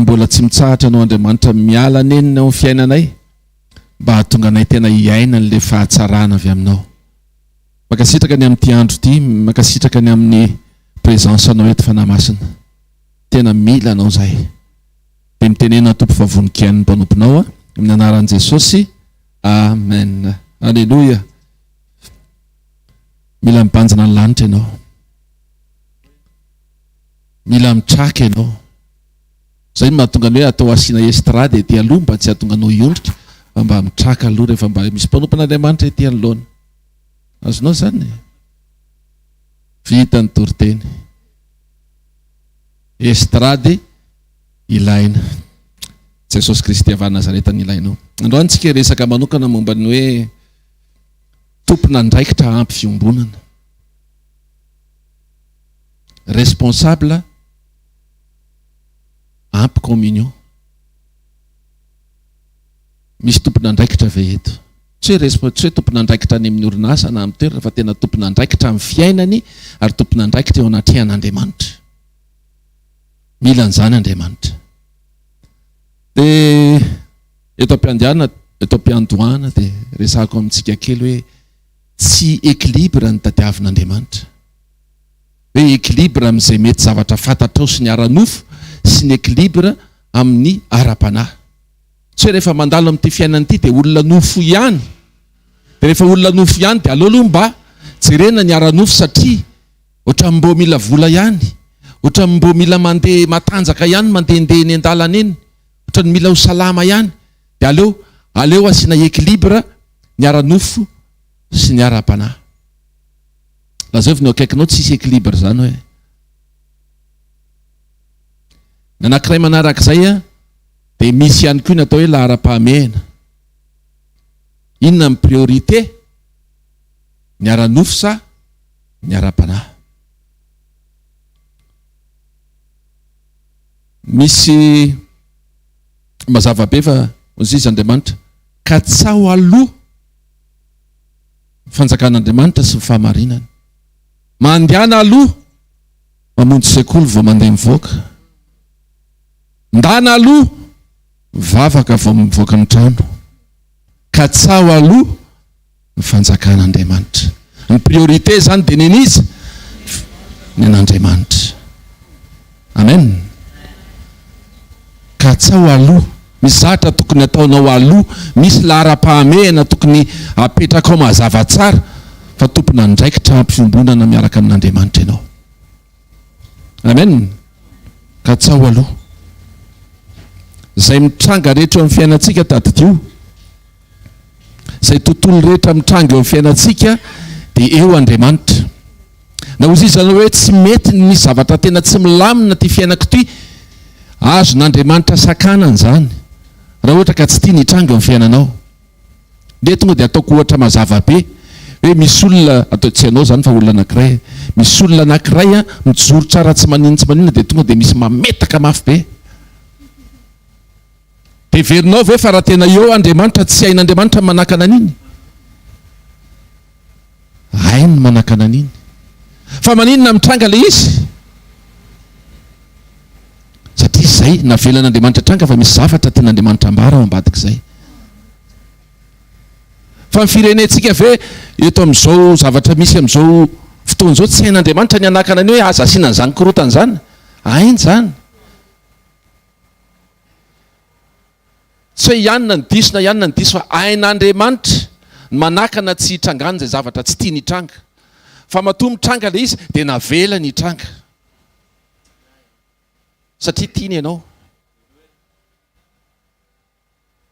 mbola tsy mitsahatra anao Andriamanitra miala nenina ao fiainanay mba hahatonga anay tena hiaina an'ilay fahatsarana avy aminao. Makasitraka ny amin'ity andro ity, makasitraka ny amin'ny présence anao eto fanahy-masina. Tena mila anao zahay. Dia mitenena tompo fa voninkain'ny mpanomponao amin'ny anaran'i Jesosy. Amen. Alleluia. Mila mibanjina ny lanitra ianao. Mila mitraka ianao. Zay mahatonga ny hoe atao asiana estrade ety aloha mba tsy hahatonga anao hiondrika fa mba mitraka aloha rehefa mba misy mpanompon'Andriamanitra ety anoloana. Azonao zany vita ny toriteny. Estrade ilaina. Jesosy Kristy avy Nazareta ny ilainao. Androany tsika resaka manokana momba ny hoe tompon'andraikitra ampy fiombonana. Responsable ampy communion. Misy tompon'andraikitra ve eto? Tsy hoe tompon'andraikitra any amin'ny orinasa na amin'ny toerana fa tena tompon'andraikitra amin'ny fiainany ary tompon'andraikitra eo anatrehan'Andriamanitra. Mila an'izany Andriamanitra. Dia eto am-piandohana dia resahako amintsika kely hoe tsy équilibre ny tadiavin'Andriamanitra. Hoe équilibre amin'izay mety zavatra fantatrao sy ny ara-nofo sy ny équilibre amin'ny ara-panahy. Tsy hoe rehefa mandalo amin'ity fiainana ity dia olona nofo ihany. Dia rehefa olona nofo ihany dia aleoloha mba jerena ny ara-nofo satria ohatra mbo mila vola ihany, ohatra mbo mila mandeha matanjaka ihany mandehandeha eny an-dalana eny, ohatra ny mila ho salama ihany. Dia aleo asiana équilibre ny ara-nofo sy ny ara-panahy. Lazaivy ny akaikinao tsisy équilibre zany hoe. Ny anankiray manarak'izay dia misy ihany koa ny atao hoe lahara-pahamehana. Inona ny priorité? Ny ara-nofo sa ny ara-panahy? Misy mazava be fa izy Andriamanitra ka tsaho aloha fanjakan'Andriamanitra sy ny fahamarinana. Mandehana aloha mamonjy sekoly vao mandeha mivoaka. Ndana aloha vavaka vao mivoaka ny trano. Ka tsaho aloha ny fanjakan'Andriamanitra. Ny priorité zany dia nenizy ny an'Andriamanitra. Amen. Ka tsaho aloha. Misy zatra tokony ataonao aloha, misy lahara-pahamehana tokony apetraka ao mazava tsara, fa tompon'andraikitra ampifiombonana miaraka amin'Andriamanitra ianao. Amen. Ka tsaho aloha. Zay mitranga rehetra eo amin'ny fiainantsika tadidio, zay tontolo rehetra mitranga eo amin'ny fiainantsika dia eo Andriamanitra. Na hozy izy zany hoe tsy mety ny misy zavatra tena tsy milamina ty fiainako ty, azon'Andriamanitra sakanany zany. Raha ohatra ka tsy tia ny tranga eo amin'ny fiainanao. Dia tonga dia ataoko ohatra mazava be hoe misy olona, atao tsy ianao zany fa olona anankiray, misy olona anankiray mijoro tsara tsy maninona dia tonga dia misy mametaka mafy be. Dia verinao ve fa raha tena eo Andriamanitra tsy hain'Andriamanitra manakana an'iny? Hainy manakana an'iny. Fa maninona mitranga le izy? Satria izay navelan'Andriamanitra tranga fa misy zavatra tian'Andriamanitra ambara ao ambadik'izay. Fa ny firenentsika ve eto amin'izao zavatra misy amin'izao fotoana izao tsy hain'Andriamanitra ny anakana any hoe aza asiana an'izany korotana izany? Hainy zany. Tsy hoe ianona ny diso na ianona ny diso fa hain'Andriamanitra ny manakana tsy hitrangana izay zavatra tsy tia ny tranga. Fa matoa mitranga le izy dia navela ny tranga. Satria tiany ianao.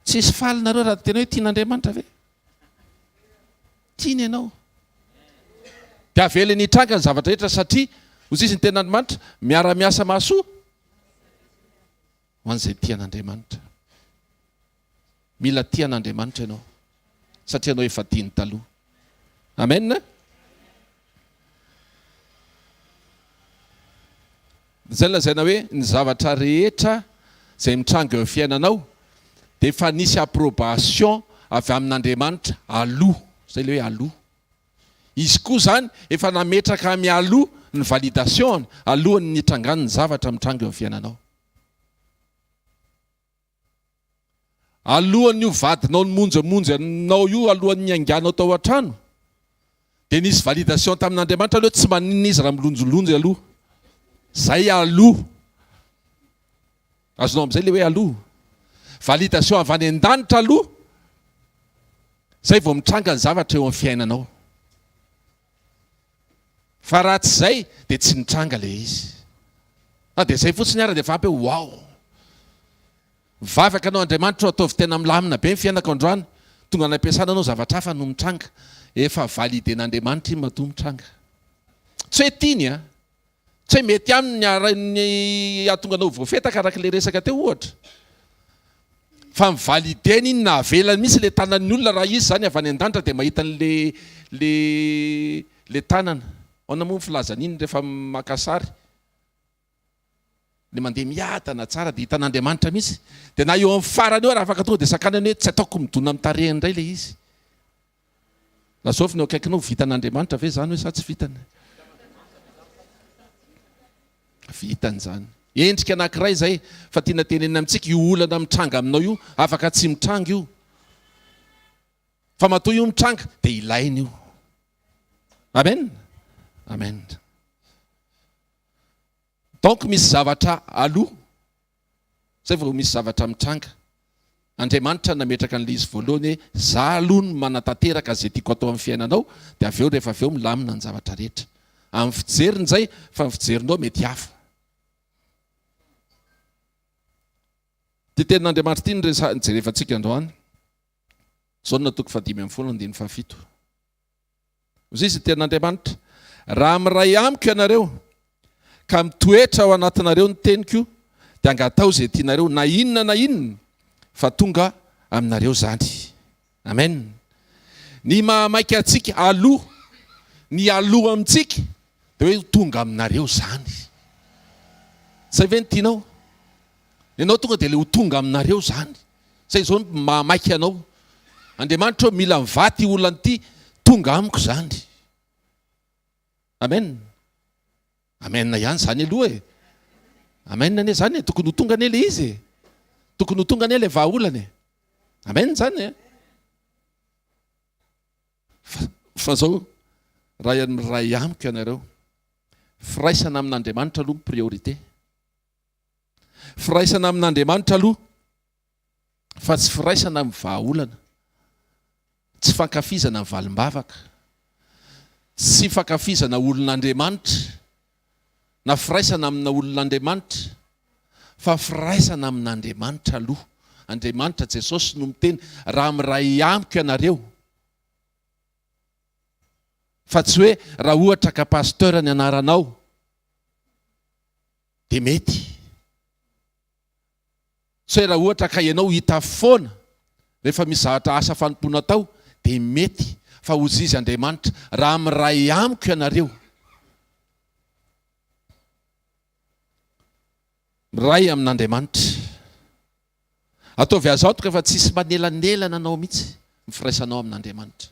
Tsisy falinareo raha tena hoe tian'Andriamanitra ve? Tiany ianao. Dia avela ny tranga ny zavatra rehetra satria hozy izy ny ten'Andriamanitra miara-miasa mahasoa ho an'izay tian'Andriamanitra. Mila tian'Andriamanitra ianao satria ianao efa tiany taloha. Amen. Zay lazaina hoe ny zavatra rehetra izay mitranga eo fiainanao dia efa nisy approbation avy amin'Andriamanitra aloha. Zay le hoe aloha. Izy koa zany efa nametraka mialoha ny validation alohan'ny nitrangany ny zavatra mitranga eo fiainanao. alohan'io vadinao ny monjamonjy anao io alohan'ny anganao tao an-trano dia nisy validation tamin'Andriamanitra aloha tsy maninona izy raha milonjolonjy aloha zay aloha azonao amin'izay le hoe aloha validation avy any an-danitra aloha zay vao mitranga ny zavatra eo amin'ny fiainanao fa raha tsy zay dia tsy mitranga le izy dia zay fotsiny ara dia vampy hoe wao mivavaka anao Andriamanitra ataovy tena milamina be ny fiainako androany tonga any ampiasana anao zavatra hafa no mitranga efa validen'Andriamanitra iny mato mitranga tsy hoe tiany a tsy hoe mety aminy atonga anao voafetaka araka le resaka teo ohatra fa mivalideny iny na avelany misy le tanan'ny olona raha izy zany avy any an-danitra dia mahita le tanana ona moa filazana iny rehefa makasary le mandeha miadana tsara dia hitan'Andriamanitra misy dia na eo amin'ny farany eo raha afaka tonga dia sakanany hoe tsy ataoko midona amin'ny tarehiny indray le izy lasofiny eo akaikinao vitan'Andriamanitra ve zany hoe sa tsy vitany vitany zany endrika anankiray zay fa tiana tenenina amintsika io olana mitranga aminao io afaka tsy mitranga io fa matoa io mitranga dia ilaina io amen amen donc misy zavatra aloha zay vao misy zavatra mitranga Andriamanitra nametraka an'le izy voalohany hoe za aloha no manatanteraka zay tiako atao amin'ny fiainanao dia avy eo rehefa avy eo milamina ny zavatra rehetra amin'ny fijeriny zay fa ny fijerinao mety hafa ty tenin'Andriamanitra ty nijerefantsika androany zao natoko 5:17 izy izy tenin'Andriamanitra raha miray amiko ianareo ka mitoetra ao anatinareo ny teniko dia angatao zay tianareo na inona fa tonga aminareo zany amen ny mahamaika atsika aloha ny aloha amintsika dia hoe tonga aminareo zany zay ve ny tianao ianao tonga dia le ho tonga aminareo zany zay zao mahamaika anao Andriamanitra mila mivaty olana ity tonga amiko zany amen amen ihany zany aloha e amen ane zany tokony ho tonga ane le izy tokony ho tonga ane le vahaolana e amen zany e fa zao ray amiko ianareo firaisana amin'Andriamanitra aloha priorité firaisana amin'Andriamanitra aloha fa tsy firaisana amin'ny vahaolana tsy fankafizana amin'ny valim-bavaka tsy fankafizana olon'Andriamanitra na firaisana amina olon'Andriamanitra fa firaisana amin'Andriamanitra aloha Andriamanitra Jesosy no miteny raha miray amiko ianareo fa tsy hoe raha ohatra ka pasteur ny anaranao dia mety tsy hoe raha ohatra ka ianao hita foana rehefa misy zavatra asa fanompona tao dia mety fa ozy izy Andriamanitra raha miray amiko ianareo miray amin'Andriamanitra ataovy azotoka fa tsisy manelanelana anao mihitsy mifiraisanao amin'Andriamanitra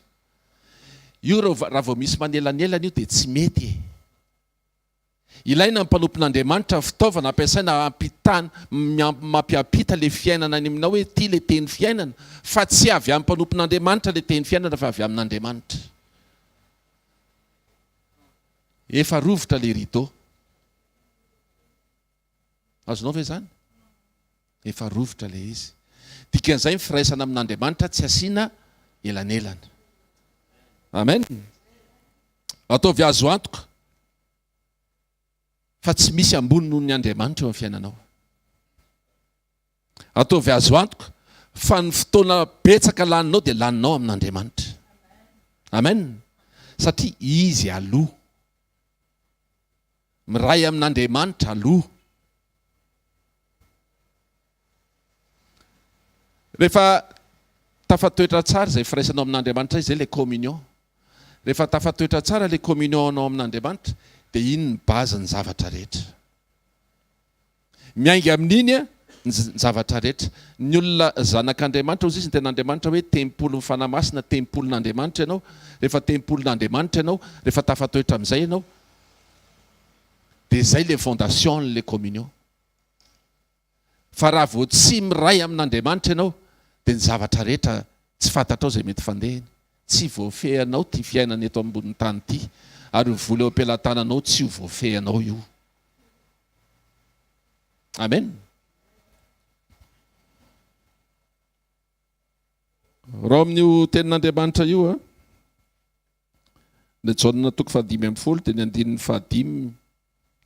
io raha vao misy manelanelana io dia tsy mety ilaina mpanompon'Andriamanitra fitaovana ampiasaina ampitana mampiampita le fiainana any aminao hoe ty le teny fiainana fa tsy avy amin'ny mpanompon'Andriamanitra le teny fiainana fa avy amin'Andriamanitra efa rovitra le rideau azonao ve zany efa rovitra le izy dikan'izay mifiraisana amin'Andriamanitra tsy asiana elanelana amen ataovy azo antoka fa tsy misy ambony noho ny Andriamanitra eo amin'ny fiainanao ataovy azo antoka fa ny fotoana betsaka laninao dia laninao amin'Andriamanitra amen satria izy aloha miray amin'Andriamanitra aloha rehefa tafatoetra tsara zay firaisanao amin'Andriamanitra izay le communion rehefa tafatoetra tsara le communion anao amin'Andriamanitra dia iny ny bazy ny zavatra rehetra miainga amin'iny a ny zavatra rehetra ny olona zanak'Andriamanitra ozy izy ny ten'Andriamanitra hoe tempolo ny fanamasina tempolon'Andriamanitra ianao rehefa tempolon'Andriamanitra ianao rehefa tafatoetra amin'izay ianao dia zay le fondation le communion fa raha vao tsy miray amin'Andriamanitra ianao dia ny zavatra rehetra tsy fantatrao izay mety fandehany, tsy voafehanao ty fiainana eto ambonin'ny tany ity, ary ny vola eo am-pelantananao tsy ho voafehanao io. Amen. Raha amin'io tenin'Andriamanitra io a, ny Jaona toko 5:10 dia ny andinin'ny 5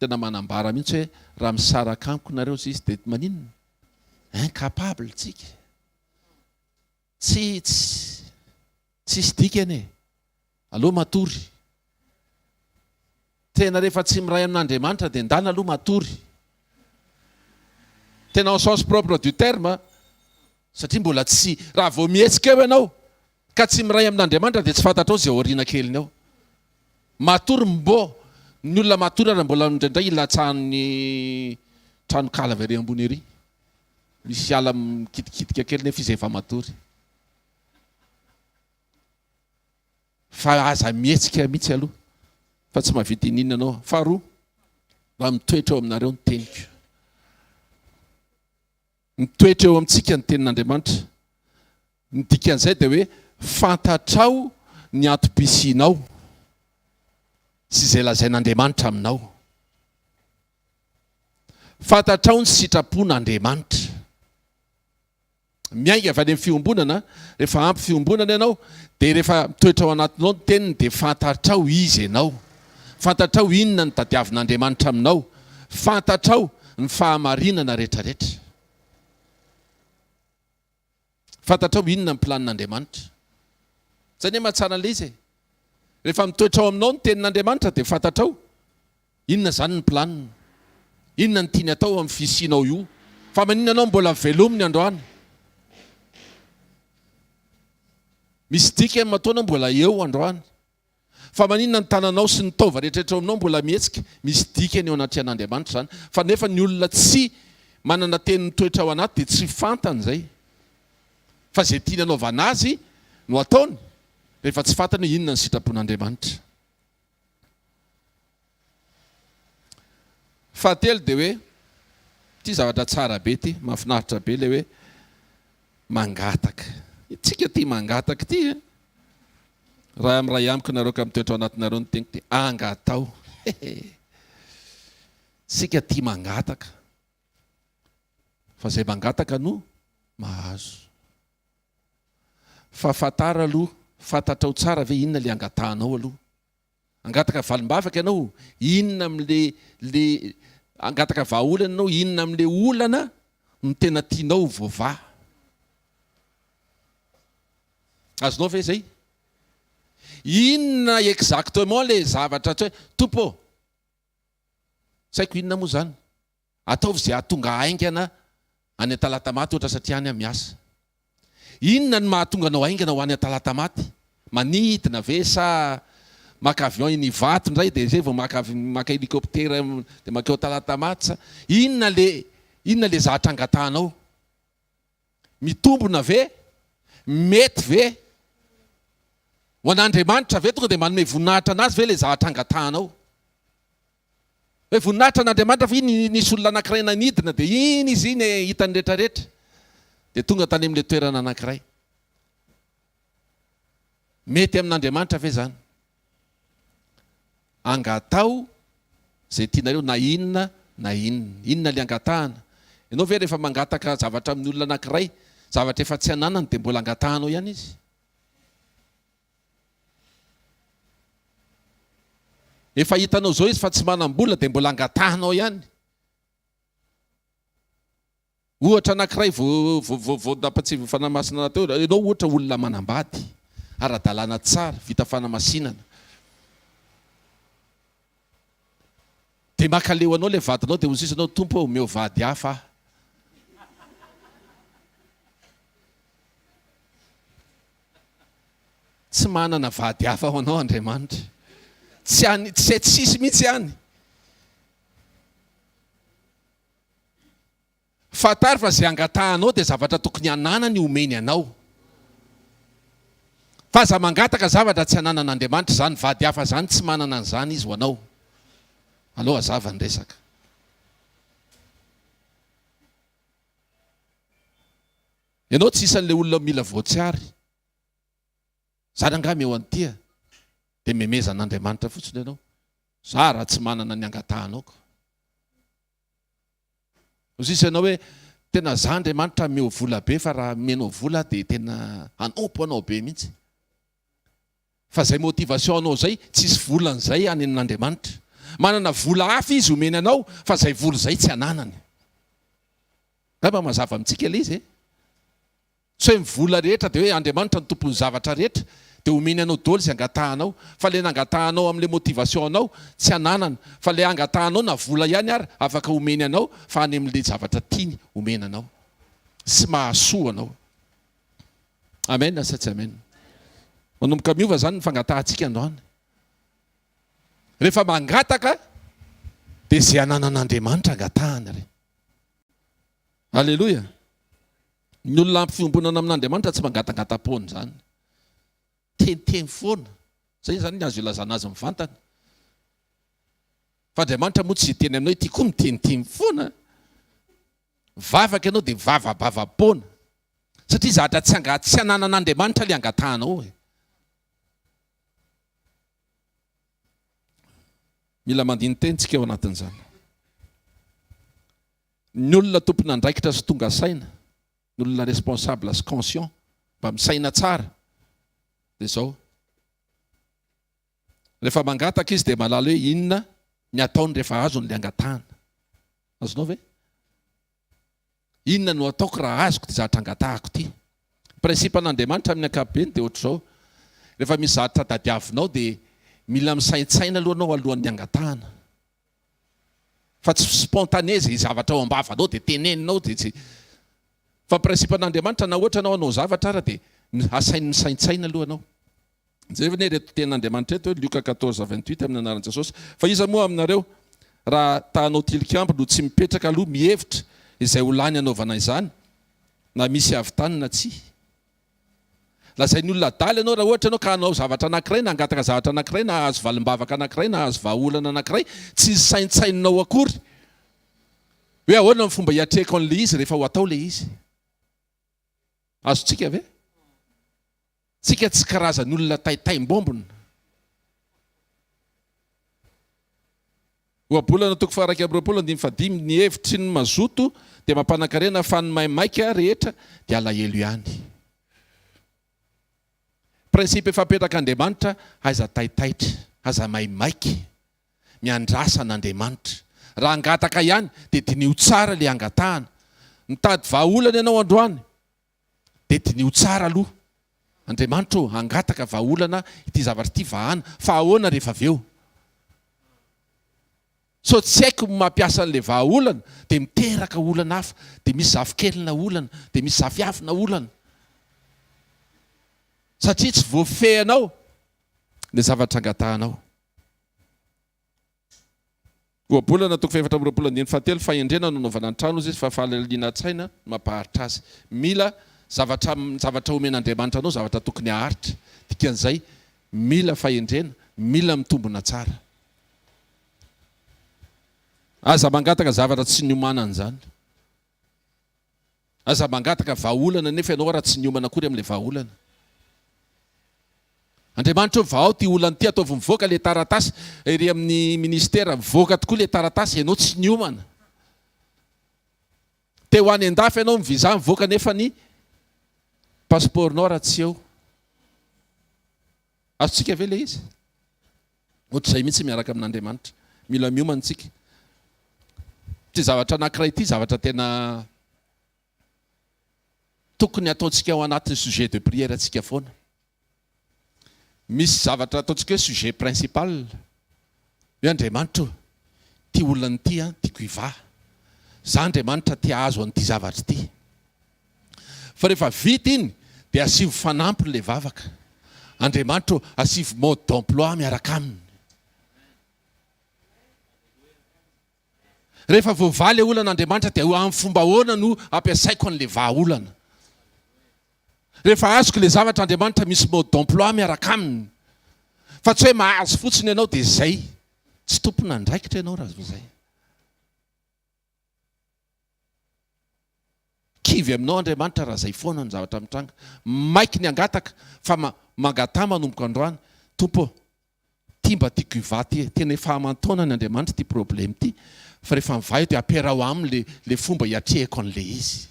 tena manambara mihitsy hoe raha misaraka amiko nareo izy dia maninona? Incapable tsika. Tsisy dikany e. Aloha matory. Tena rehefa tsy miray amin'Andriamanitra dia ndana aloha matory. Tena au sens propre du terme, satria mbola tsy, raha vao mihetsika eo ianao ka tsy miray amin'Andriamanitra dia tsy fantatrao izay aoriana keliny ao. Matory mbo, ny olona matory ary mbola indraindray ilatsahan'ny trano kalava ery ambony ery. Misy ala mikitikitika kely nefa izy efa matory. Fa aza mihetsika mihitsy aloha, fa tsy mahavita ininona anao. Faharoa, raha mitoetra eo aminareo ny teniko. Mitoetra eo amintsika ny tenin'Andriamanitra. Ny dikan'izay dia hoe fantatrao ny atom-pisianao sy izay lazain'Andriamanitra aminao. Fantatrao ny sitrapon'Andriamanitra. Miainga avy any amin'ny fiombonana, rehefa ampy fiombonana ianao, dia rehefa mitoetra ao anatinao ny teniny dia fantatrao izy ianao. Fantatrao inona ny tadiavin'Andriamanitra aminao. Fantatrao ny fahamarinana rehetrarehetra. Fantatrao inona ny planin'Andriamanitra. Zany hoe mahatsara an'ilay izy e. Rehefa mitoetra ao aminao ny tenin'Andriamanitra dia fantatrao inona zany ny planiny. Inona ny tiany atao amin'ny fisianao io. Fa maninona anao mbola velominy androany. Misy dika matoana mbola eo androany. Fa maninona ny tananao sy ny taova rehetrarehetra aminao mbola mihetsika, misy dikany eo anaty an'Andriamanitra zany. Fa nefa ny olona tsy manana teny mitoetra ao anaty dia tsy fantany izay. Fa izay tiany anaovana azy no ataony, rehefa tsy fantany hoe inona ny sitrapon'Andriamanitra. Fahatelo dia hoe, ty zavatra tsara be ty, mahafinaritra be ilay hoe mangataka. Tsika ty mangataka ty. Raha amin'ray amiko nareo ka mitoetra ao anatinareo ny teniko dia angatao. Tsika ty mangataka. Fa izay mangataka no mahazo. Fa fantara aloha, fantatrao tsara ve inona le angatahanao aloha. Angataka valim-bavaka ianao, inona amin'le angataka vahaolana ianao, inona amin'le olana no tena tianao voava. Azonao ve zay? Inona exactement le zavatra tsy hoe tompo. Saiko inona moa zany? Ataovy izay ahatonga aingana any Talata-maty ohatra satria any miasa. Inona ny mahatonga anao aingana ho any Talata-maty? Manidina ve sa maka avion iny vato indray dia zay vao maka helikoptera dia maka eo Talata-maty sa? Inona le zavatra angatahanao? Mitombona ve? Mety ve? Ho an'Andriamanitra ve tonga dia manome voninahitra anazy ve le zavatra angatahanao? Hoe voninahitra an'Andriamanitra fa iny nisy olona anankiray nanidina dia iny izy iny hitany rehetrarehetra. Dia tonga tany amin'ilay toerana anankiray. Mety amin'Andriamanitra ve zany? Angatao izay tianareo na inona na inona. Inona le angatahana? Ianao ve rehefa mangataka zavatra amin'ny olona anankiray, zavatra efa tsy ananany dia mbola angatahanao ihany izy? Efa hitanao zao izy fa tsy manam-bola dia mbola angatahanao ihany. Ohatra anankiray vao nampatsivo fanamasina teo, ianao ohatra olona manambady, ara-dalàna tsara, vita fanamasinana. Dia makaleo anao ilay vadinao dia hozy isanao, tompo omeo vady hafa aho. Tsy manana vady hafa ho anao Andriamanitra. Tsisy mihitsy ihany. Fantary fa izay angatahanao dia zavatra tokony ananany omeny anao. Fa aza mangataka zavatra tsy ananan'Andriamanitra zany, vady hafa zany tsy manana an'izany izy ho anao. Aleo azava ny resaka. ianao tsy isan'le olona mila voatsiary zany angamy eo an'tia dia memezan'Andriamanitra fotsiny ianao za raha tsy manana ny angatahanao sisy ianao hoe tena za Andriamanitra meo vola be fa raha menao vola dia tena anompo anao be mihitsy fa zay motivation anao zay tsisy volan'izay any amin'Andriamanitra manana vola hafa izy omeny anao fa zay vola zay tsy ananany ngamba mazava amintsika ilay izy so hoe vola rehetra dia hoe Andriamanitra ny tompon'ny zavatra rehetra dia omeny anao daholo izay angatahanao fa le nangatahanao amin'le motivation anao tsy ananana fa le angatahanao na vola ihany ary afaka omeny anao fa any amin'le zavatra tiany omeny anao sy mahasoa anao amen sa tsy amen manomboka miova zany ny fangatahantsika androany rehefa mangataka dia zay ananan'Andriamanitra angatahana re alleloia ny olona ampy fiombonana amin'Andriamanitra tsy mangatangata-pony zany teniteny foana zay zany ny azo ilazana azy mivantana fa Andriamanitra moa tsy teny aminao ity koa miteniteny foana vavaka ianao dia vavabava-pona satria zahatra tsy ananan'Andriamanitra le angatahanao mila mandiny tentsika eo anatin'izany ny olona tompon'andraikitra sy tonga saina ny olona responsable sy conscient mba misaina tsara dia zao rehefa mangataka izy dia malala hoe inona ny ataony rehefa azony le angatahana azonao ve inona no ataoko raha azoko ty zahatra angatahako ty principen'Andriamanitra amin'ny ankapobeny dia ohatr'izao rehefa misy zahatra tadiavinao dia mila misaintsaina aloha anao alohan'ny angatahana fa tsy spontané zay zavatra ao ambavanao dia teneninao dia tsy fa principen'Andriamanitra na ohatra anao anao zavatra ara dia asainy misaintsaina aloha anao zay vane reto ten'Andriamanitra eto hoe Luka 14:28 amin'ny anaran'i Jesosy fa iza moa aminareo raha tahanao tilikambo no tsy mipetraka aloha mihevitra izay ho lany anaovana izany na misy avy tany na tsy lazay ny olona daly ianao raha ohatra ianao ka hanao zavatra anankiray na angataka zavatra anankiray na azo valim-bavaka anankiray na azo vahaolana anankiray tsy saintsainao akory hoe ahoana ny fomba hiatrehako an'le izy rehefa ho atao le izy azontsika ve tsika tsy karazany olona taitaim-bombona oabolana toko faharaiky amby roapolo andimy fadimy ny hevitry ny mazoto dia mampanankarena fa ny maimaika rehetra dia alahelo ihany principe fampetraka-Andriamanitra aiza taitaitra aza maimaiky miandrasa an'Andriamanitra raha angataka ihany dia dinio tsara le angatahana mitady vahaolana ianao androany dia dinio tsara aloha Andriamanitra angataka vahaolana ity zavatra ity vahana fa ahoana rehefa avy eo so tsy haiko mampiasa an'le vahaolana dia miteraka olana hafa dia misy zafikelina olana dia misy zafiafina olana satria tsy voafehanao le zavatra angatahanao oabolana toko faefatra amby roapolo andiny fahatelo fahendrena no naovana ny trano izy fa fahalaliana tsaina mampaharitra azy mila zavatra omen'Andriamanitra anao zavatra tokony haharitra dikan'izay mila fahendrena mila mitombona tsara aza mangataka zavatra tsy niomanana zany aza mangataka vahaolana nefa ianao raha tsy niomana akory amin'le vahaolana Andriamanitra vao ty olana ty ataovy mivoaka le taratasy ery amin'ny ministera mivoaka tokoa le taratasy ianao tsy niomana te ho any an-dafy ianao miviza mivoaka nefa ny passeportnao raha tsy eo azotsika ve le izy ohatr'izay mihitsy miaraka amin'Andriamanitra mila miomana tsika ty zavatra anankiray ty zavatra tena tokony ataontsika ao anatin'ny sujet de prière atsika foana misy zavatra ataontsika hoe sujet principal hoe Andriamanitra ty olana ity tiako hivaha za Andriamanitra ty azo an'ity zavatra ity fa rehefa vita iny dia asivo fanampiny le vavaka Andriamanitra asivo mode d'emploi miaraka aminy rehefa voavaly le olan'Andriamanitra dia amin'ny fomba ahoana no ampiasaiko an'le vahaolana rehefa azoko le zavatra Andriamanitra misy mode d'emploi miaraka aminy fa tsy hoe mahazo fotsiny ianao dia zay tsy tompon'andraikitra ianao raha zay kivy aminao Andriamanitra raha zay foana ny zavatra mitranga. Maiky ny angataka fa mangatà manomboka androany. Tompo, ty mba tiako ivaty tena efa amantaona ny Andriamanitra ty problème ty. Fa rehefa mivay dia ampiarao aminy le fomba hiatrehako an'le izy.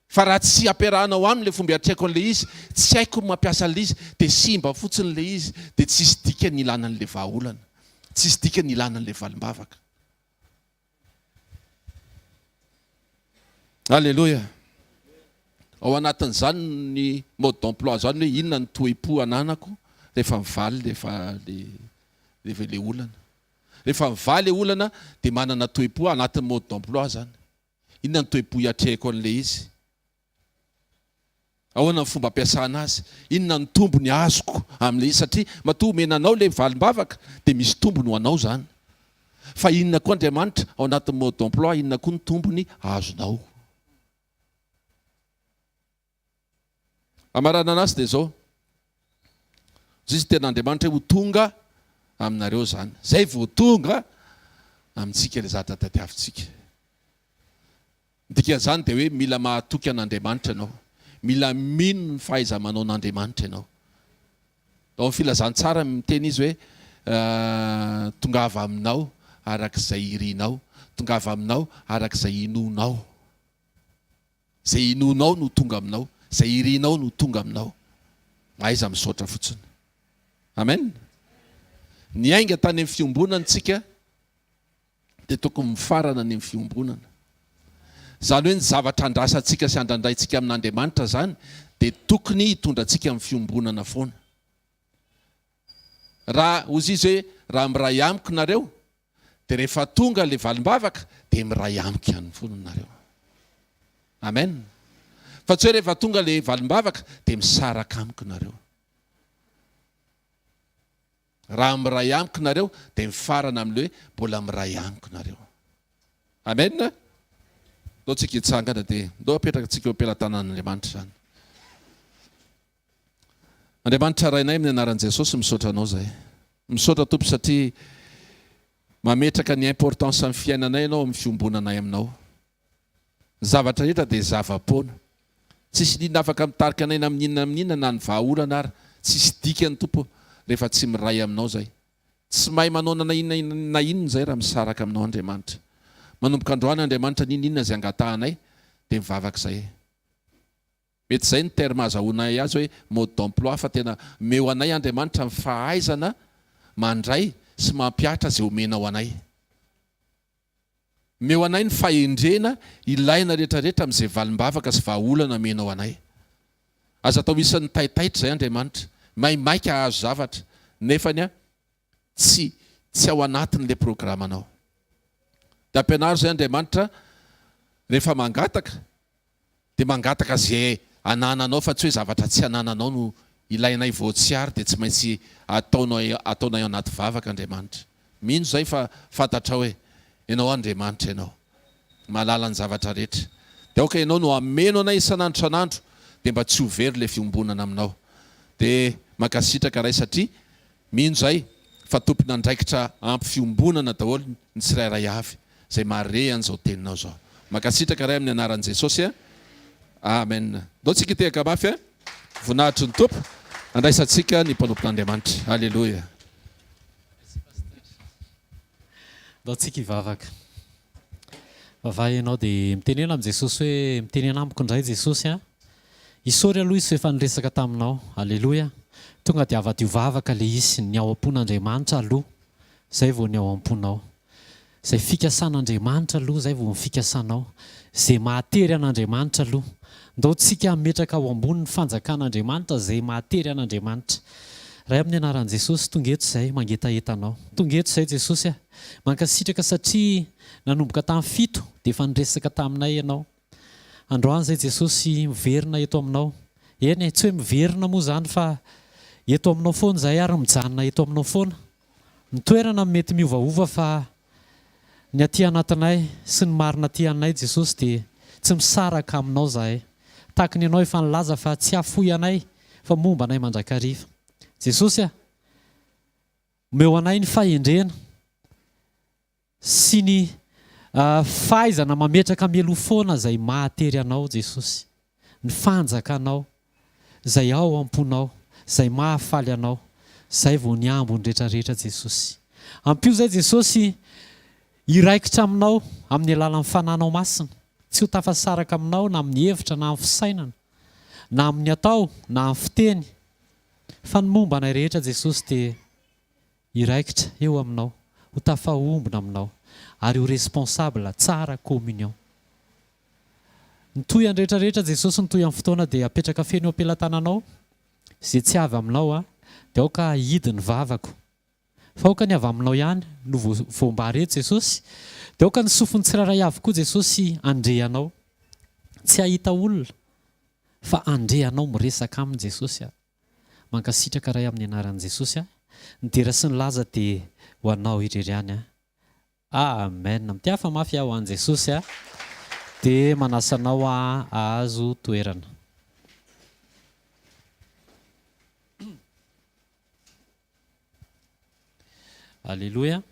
Fa raha tsy ampiarahanao aminy le fomba hiatrehako an'le izy, tsy haiko mampiasa an'le izy, dia simba fotsiny le izy, dia tsisy dika ny ilana an'le vahaolana, tsisy dika ny ilana an'le valimbavaka. Alléluia. Ao anatin'izany ny mode d'emploi zany hoe inona ny toe-po ananako rehefa mivaly le olana. Rehefa mivaly le olana dia manana toe-po anatin'ny mode d'emploi zany. Inona ny toe-po hiatrehako an'le izy? Ahoana ny fomba ampiasana azy? Inona ny tombony azoko amin'le izy? Satria matoa menanao le valimbavaka dia misy tombony ho anao zany. Fa inona koa Andriamanitra ao anatin'ny mode d'emploi, inona koa ny tombony azonao? Amarana anazy dia zao. Izy tena Andriamanitra ho tonga aminareo zany. Zay vao tonga amintsika le zavatra tadiavintsika. Dikan'izany dia hoe mila mahatoky an'Andriamanitra ianao. Mila mino ny fahaiza-manao n'Andriamanitra ianao. Ao amin'ny filazantsara miteny izy hoe tongava aminao arak'izay irinao, tongava aminao arak'izay inonao. Zay inonao no tonga aminao, zay irinao no tonga aminao. Aiza misaotra fotsiny. Amen. Ny ainga tany amin'ny fiombonantsika dia tokony mifarana any amin'ny fiombonana. Zany hoe ny zavatra andrasantsika sy andrandraintsika amin'Andriamanitra zany dia tokony hitondrantsika amin'ny fiombonana foana. Raha ozy izy hoe raha miray amiko nareo dia rehefa tonga le valimbavaka dia miray amiko ihany foana nareo. Amen. Fa tsy hoe rehefa tonga le valimbavaka dia misaraka amiko nareo. Raha miray amiko nareo dia mifarana amin'le hoe mbola miray amiko nareo. Amen. Ndao tsika hitsangana dia ndao apetraka tsika eo am-pelatanan'Andriamanitra zany. Andriamanitra rainay amin'ny anaran'i Jesosy misaotra anao zay. Misaotra Tompo satria mametraka ny importance amin'ny fiainanay ianao amin'ny fiombonanay aminao. Zavatra rehetra dia zava-poana. Tsisy inona afaka mitarika anay amin'inona na ny vahaolana ary tsisy dikany Tompo rehefa tsy miray aminao zay. Tsy mahay manao na inona zay raha misaraka aminao Andriamanitra. Manomboka androany Andriamanitra ninona zay angatahanay dia mivavaka zay. Mety zay ny terme azahoanay azy hoe mode d'emploi, fa tena meo anay Andriamanitra ny fahaizana mandray sy mampiatra zay omenao anay. Meo anay ny fahendrena ilaina rehetrarehetra amin'izay valimbavaka sy vahaolana menao anay. Aza atao isan'ny taitaitra zay Andriamanitra. Maimaika azo zavatra nefany tsy ao anatin'le programanao. Dia ampianaro zay Andriamanitra rehefa mangataka dia mangataka zay anananao fa tsy hoe zavatra tsy anananao no ilainay voatsiary dia tsy maintsy ataonay anaty vavaka Andriamanitra. Mino zay fa fantatra hoe ianao Andriamanitra ianao. Mahalala ny zavatra rehetra. Dia aoka ianao no ameno anay isan'andro san'andro dia mba tsy ho very le fiombonana aminao. Dia makasitraka ray satria mino zay fa Tompon'andraikitra ampy fiombonana daholo ny tsirairay avy zay mare an'izao teninao zao. Makasitraka ray amin'ny anaran'i Jesosy. Amen. Ndao tsika tehaka mafy voninahitry ny Tompo andraisantsika ny mpanompon'Andriamanitra. Alléluia. Ndao tsika hivavaka. Vavahy ianao dia mitenena amin'i Jesosy hoe mitenena amiko indray Jesosy isory aloha izy efa niresaka taminao. Alléluia. Tonga dia avy adio vavaka le izy ny ao am-pon'Andriamanitra aloha zay vao ny ao am-ponao. Zay fikasan'Andriamanitra aloha zay vao fikasanaao. Zay mahatery an'Andriamanitra aloha. Ndao tsika metraka ao ambonin'ny fanjakan'Andriamanitra zay mahatery an'Andriamanitra. Ray amin'ny anaran'i Jesosy tonga eto zay mangetahetanao. Tonga eto zay Jesosy mankasitraka satria nanomboka tamin'ny fito dia efa niresaka taminay ianao. Androany zay Jesosy miverina eto aminao. Eny tsy hoe miverina moa zany fa eto aminao foana zay ary mijanona eto aminao foana. Ny toerana mety miovaova fa ny aty anatinay sy ny marina aty anay Jesosy dia tsy misaraka aminao zahay. Tahaka ny ianao efa nilaza fa tsy hafoy anay fa momba anay mandrakariva. Jesosy meo anay ny fahendrena sy ny fahaizana mametraka mielo foana zay mahatery anao Jesosy, ny fanjaka anao zay ao amponao, zay mahafaly anao, zay vao ny ambony rehetrarehetra Jesosy. Ampio zay Jesosy iraikitra aminao amin'ny alalan'ny fananao masina, tsy ho tafasaraka aminao na amin'ny hevitra na amin'ny fisainana na amin'ny atao na amin'ny fiteny, fa ny momba anay rehetra Jesosy dia iraikitra eo aminao, ho tafahombona aminao ary ho responsable tsara communion. Nytoy any rehetrarehetra Jesosy nytoy amin'ny fotoana dia apetraka feno eo am-pelantananao, izay tsy avy aminao dia aoka hidy ny vavako, fa aoka ny avy aminao ihany no voamba reto Jesosy, dia aoka ny sofiny tsirairay avokoa Jesosy andrehanao, tsy ahita olona fa andrehanao miresaka aminy Jesosy. Mankasitraka ray amin'ny anaran'i Jesosy. Ny dera sy ny laza dia ho anao irery ihany. Amen. Mitiafa mafy aho an Jesosy dia manasanao ahazo toerana. Alléluia.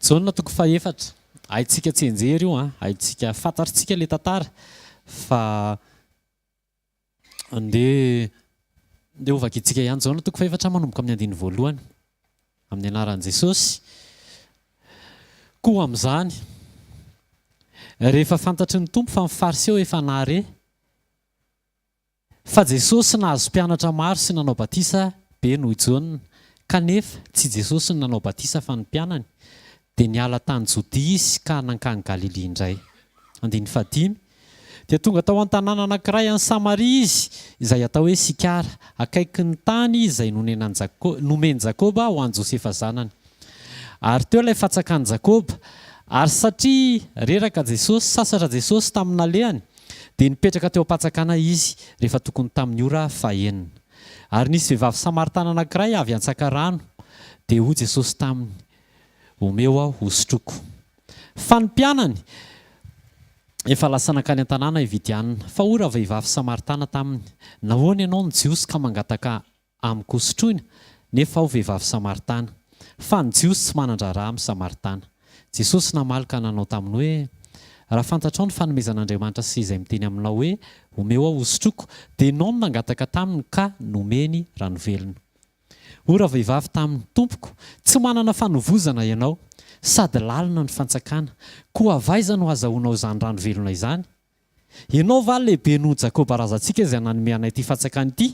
Jauna toko faefatra. Haitsika tsenjery io haitsika fantatritsika le tantara fa andeha ovaka itsika ihany. Jauna toko faefatra manomboka amin'ny andiny voalohany amin'ny anaran'i Jesosy. Koa amin'izany rehefa fantatry ny tompo fa ny fariseo efa nahare fa Jesosy nahazo mpianatra maro sy nanao batisa be noho Jauna, kanefa tsy Jesosy nanao batisa fa ny mpianany, dia niala tany Jodia izy ka nankany Galilea indray. Andiny fahadimy dia tonga tao an-tanàna anankiray any Samaria izy, izay atao hoe Sikara, akaiky ny tany izay nomeny Jakoba ho an'i Josefa zanany. Ary teo ilay fatsakan'i Jakoba, ary satria reraka Jesosy, sasatra Jesosy tamin'ny nalehany, dia nipetraka teo am-patsakana izy rehefa tokony tamin'ny ora fahaenina. Ary nisy vehivavy Samaritana anankiray avy an-tsaka rano, dia hoy Jesosy taminy, omeo aho hosotroko. Fa ny mpianany efa lasa nankany an-tanàna hividianana, fa ora vehivavy Samaritana taminy, nahoana ianao ny jiosy ka mangataka amiko hosotroina, nefa aho vehivavy Samaritana, fa ny jiosy tsy manan-draharaha amin'ny Samaritana. Jesosy namalaka nanao taminy hoe, raha fantatrao ny fanomezan'Andriamanitra sy izay miteny aminao hoe omeo aho hosotroko, dia ianao no nangataka taminy ka nomeny rano velona. Ora vehivavy tamin'ny tompoko, tsy manana fanovozana ianao, sady lalina ny fantsakana, koa avaiza no azahoanao izany rano velona izany? Ianao va lehibe noho Jakoba razantsika izay nanome anay ity fatsakana ity?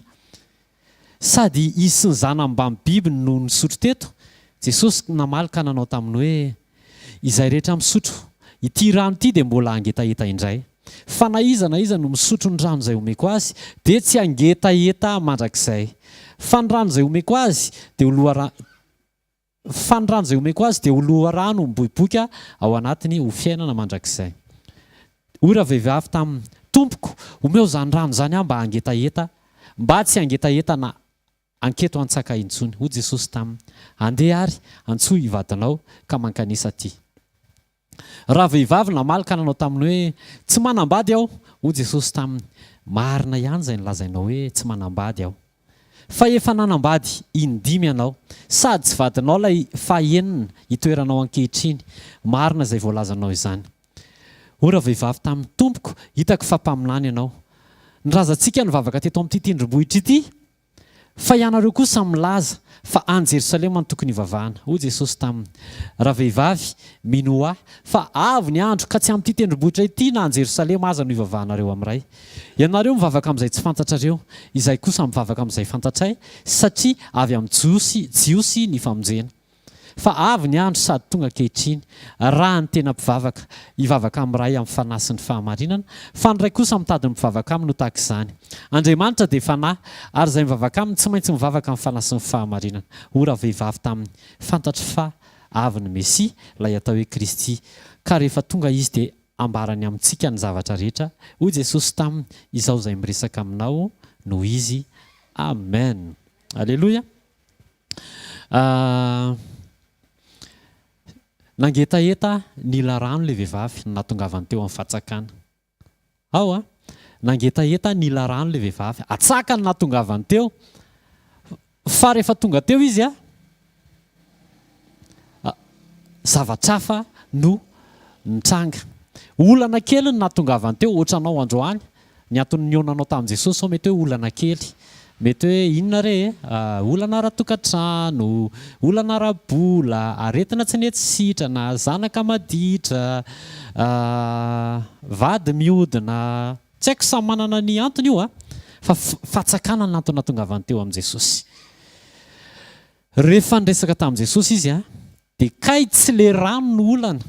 Sady izy sy ny zanany mba biby no nisotro teto? Jesosy namalaka nanao taminy hoe, izay rehetra misotro ity rano ity dia mbola angetaheta indray. Fa na iza no misotro ny rano izay omeko azy, dia tsy angetaheta mandrakizay. Fa ny rano izay omeko azy dia ho loha rano miboiboika ao anatiny ho fiainana mandrakizay. Ora vehivavy tamin'ny tompoko, omeo izany rano izany mba angetaheta, mba tsy angetaheta na anketo an-tsaka intsony. Hoy Jesosy taminy, andeha ary antsoa ivadinao ka mankanisa aty. Raha vehivavy namalaka nanao taminy hoe tsy manambady aho, hoy Jesosy taminy, marina ihany izay nilazainao hoe tsy manambady aho. Fa efa nanambady indimy ianao, sady tsy vadinao ilay fahaenina hitoeranao ankehitriny, marina izay voalazanao izany. Ora vehivavy tamin'ny tompoko, hitako fa mpaminany ianao. Ny razantsika nivavaka teto amin'ity tendrombohitra ity, fa ianareo kosa milaza fa any Jerosalema no tokony hivavahana. Hoy Jesosy taminy, raha vehivavy mino ahy fa avy ny andro ka tsy amin'ity tendrombohitra ity na any Jerosalema aza no hivavahanareo amin'ray. Ianareo mivavaka amin'izay tsy fantatrareo, izay kosa mivavaka amin'izay fantatray, satria avy amin'ny jiosy ny famonjena. Fa avy ny andro sady tonga ankehitriny, raha ny tena mpivavaka hivavaka amin'ray amin'ny fanahy sy ny fahamarinana, fa ny ray kosa mitady mivavaka aminy ho tahaka izany. Andriamanitra dia fanahy, ary izay mivavaka aminy tsy maintsy mivavaka amin'ny fanahy sy ny fahamarinana. Ora vehivavy taminy fantatry fa avy ny Mesia, ilay atao hoe Kristy, ka rehefa tonga izy dia ambarany amintsika ny zavatra rehetra. Hoy Jesosy taminy, izaho izay miresaka aminao no izy. Amen. Alléluia. Nangetaheta nila rano ilay vehivavy natongavany teo amin'ny fatsakana. Nangetaheta nila rano ilay vehivavy, atsakany natongavany teo, fa rehefa tonga teo izy zavatrafa no nitranga. Olana kely no natongavany teo, ohatra anao androany ny antony nionanao tamin'i Jesosy ao mety hoe olana kely, mety hoe inona re olana ara-tokantrano, olana ara-bola, aretina tsy netsisitrana, zanaka maditra, vady miodina, tsy haiko samy manana ny antony io fa fatsakana ny antony natongavany teo amin'i Jesosy. Rehefa niresaka tamin'i Jesosy izy dia kay tsy le rano no olana,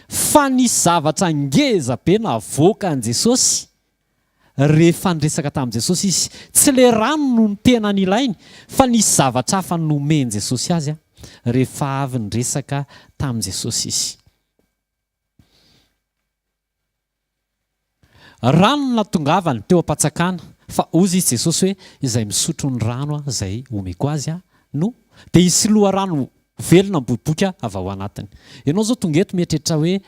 fa ny zavatra ngeza be navoaka an'i Jesosy. Rehefa niresaka tamin'i Jesosy izy, tsy le rano no ny tena nilainy, fa ny zavatra hafa nomeny Jesosy azy rehefa avy niresaka tamin'i Jesosy izy. Rano natongavany teo am-patsakana, fa ozy izy Jesosy hoe izay misotro ny rano izay omeko azy no dia hisy loharano velona miboiboika avy ao anatiny. Ianao zao tonga eto mieritreritra hoe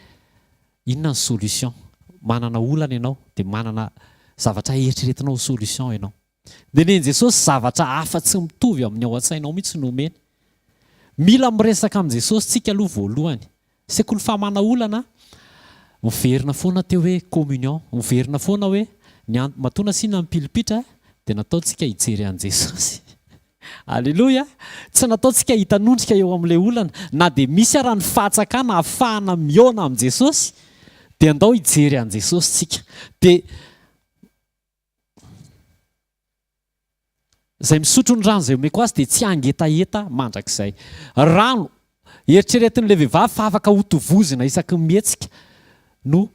inona ny solution? Manana olana ianao dia manana zavatra eritreretinao solution ianao. Dia neny Jesosy zavatra hafa tsy mitovy amin'ny ao an-tsainao mihitsy no omeny. Mila miresaka amin'i Jesosy tsika aloha voalohany. Sekoly famahana olana miverina foana teo hoe communion, miverina foana hoe matoana sina mipilipitra dia nataontsika hijery an'i Jesosy. Alleluia. Tsy nataontsika hitanontsika eo amin'ilay olana, na dia misy ara ny fahatsakana ahafahana miona amin'i Jesosy dia andao hijery an'i Jesosy tsika. Dia izay misotro ny rano izay omeko azy dia tsy angetaheta mandrakizay. Rano eritreretin'ilay vehivavy fa afaka hotovozina isaky ny mihetsika no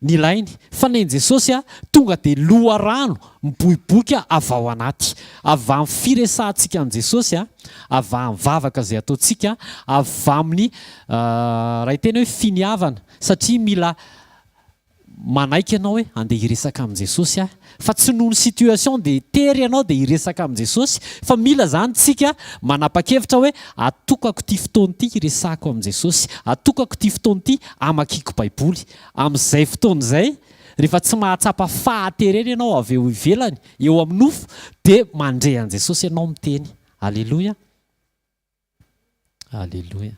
nilainy, fa neny Jesosy tonga dia loharano miboiboika avy ao anaty, avy amin'ny firesahantsika amin'i Jesosy, avy amin'ny vavaka izay ataontsika, avy amin'ny raha tena hoe finiavana, satria mila manaiky ianao hoe andeha hiresaka amin'i Jesosy fa tsy noho ny situation dia tery ianao dia hiresaka amin'i Jesosy, fa mila zany tsika manapa-kevitra hoe atokako ity fotoana ity hiresako amin'i Jesosy, atokako ity fotoana ity amakiako baiboly. Amin'izay fotoana izay rehefa tsy mahatsapa fahaterena ianao avy eo ivelany eo amin'ny nofo dia mandray an'i Jesosy ianao miteny. Alleluia. Alleluia.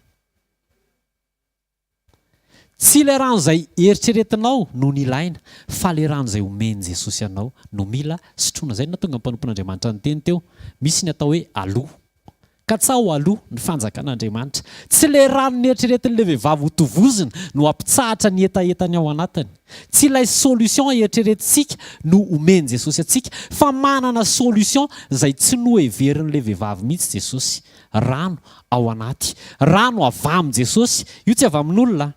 Tsy ilay rano izay eritreretinao no nilaina, fa ilay rano izay omeny Jesosy ianao no mila sotroina. Izay no natonga ny mpanompon'Andriamanitra ny teny teo, misy ny atao hoe aloha, ka tsao aloha ny fanjakan'Andriamanitra. Tsy ilay rano ny eritreretin'ilay vehivavy hotovozina no ampitsahatra ny etaetany ao anatiny, tsy ilay solution eritreretintsika no omeny Jesosy atsika, fa manana solution izay tsy noheverin'ilay vehivavy mihitsy Jesosy. Rano ao anaty, rano avy amin'i Jesosy, io tsy avy amin'olona.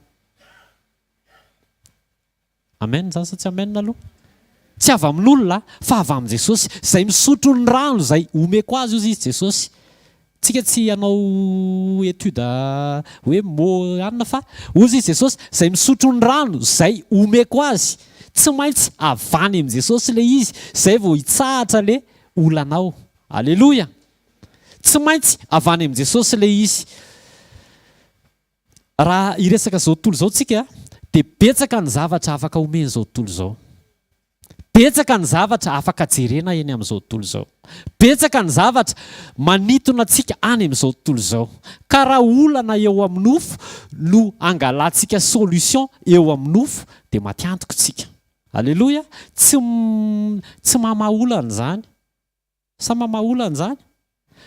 Amen zany sa tsy amen aloha? Tsy avy amin'olona fa avy amin'i Jesosy, izay misotro ny rano izay omeko azy izy Jesosy. Tsika tsy hanao etude hoe mo anina fa ozy izy Jesosy izay misotro ny rano izay omeko azy. Tsy maintsy avany amin'i Jesosy ilay izy, izay vao hitsahatra ilay olanao. Alleluia. Tsy maintsy avany amin'i Jesosy ilay izy. Raha hiresaka izao tontolo izao tsika dia betsaka ny zavatra afaka omeny izao tontolo izao. Betsaka ny zavatra afaka jerena eny amin'izao tontolo izao. Betsaka ny zavatra manitona antsika any amin'izao tontolo izao. Ka raha olana eo amin'ny nofo no angalantsika solution eo amin'ny nofo dia matiantoko tsika. Alleluia. Tsy mamaolana zany. Sa mamaolana zany?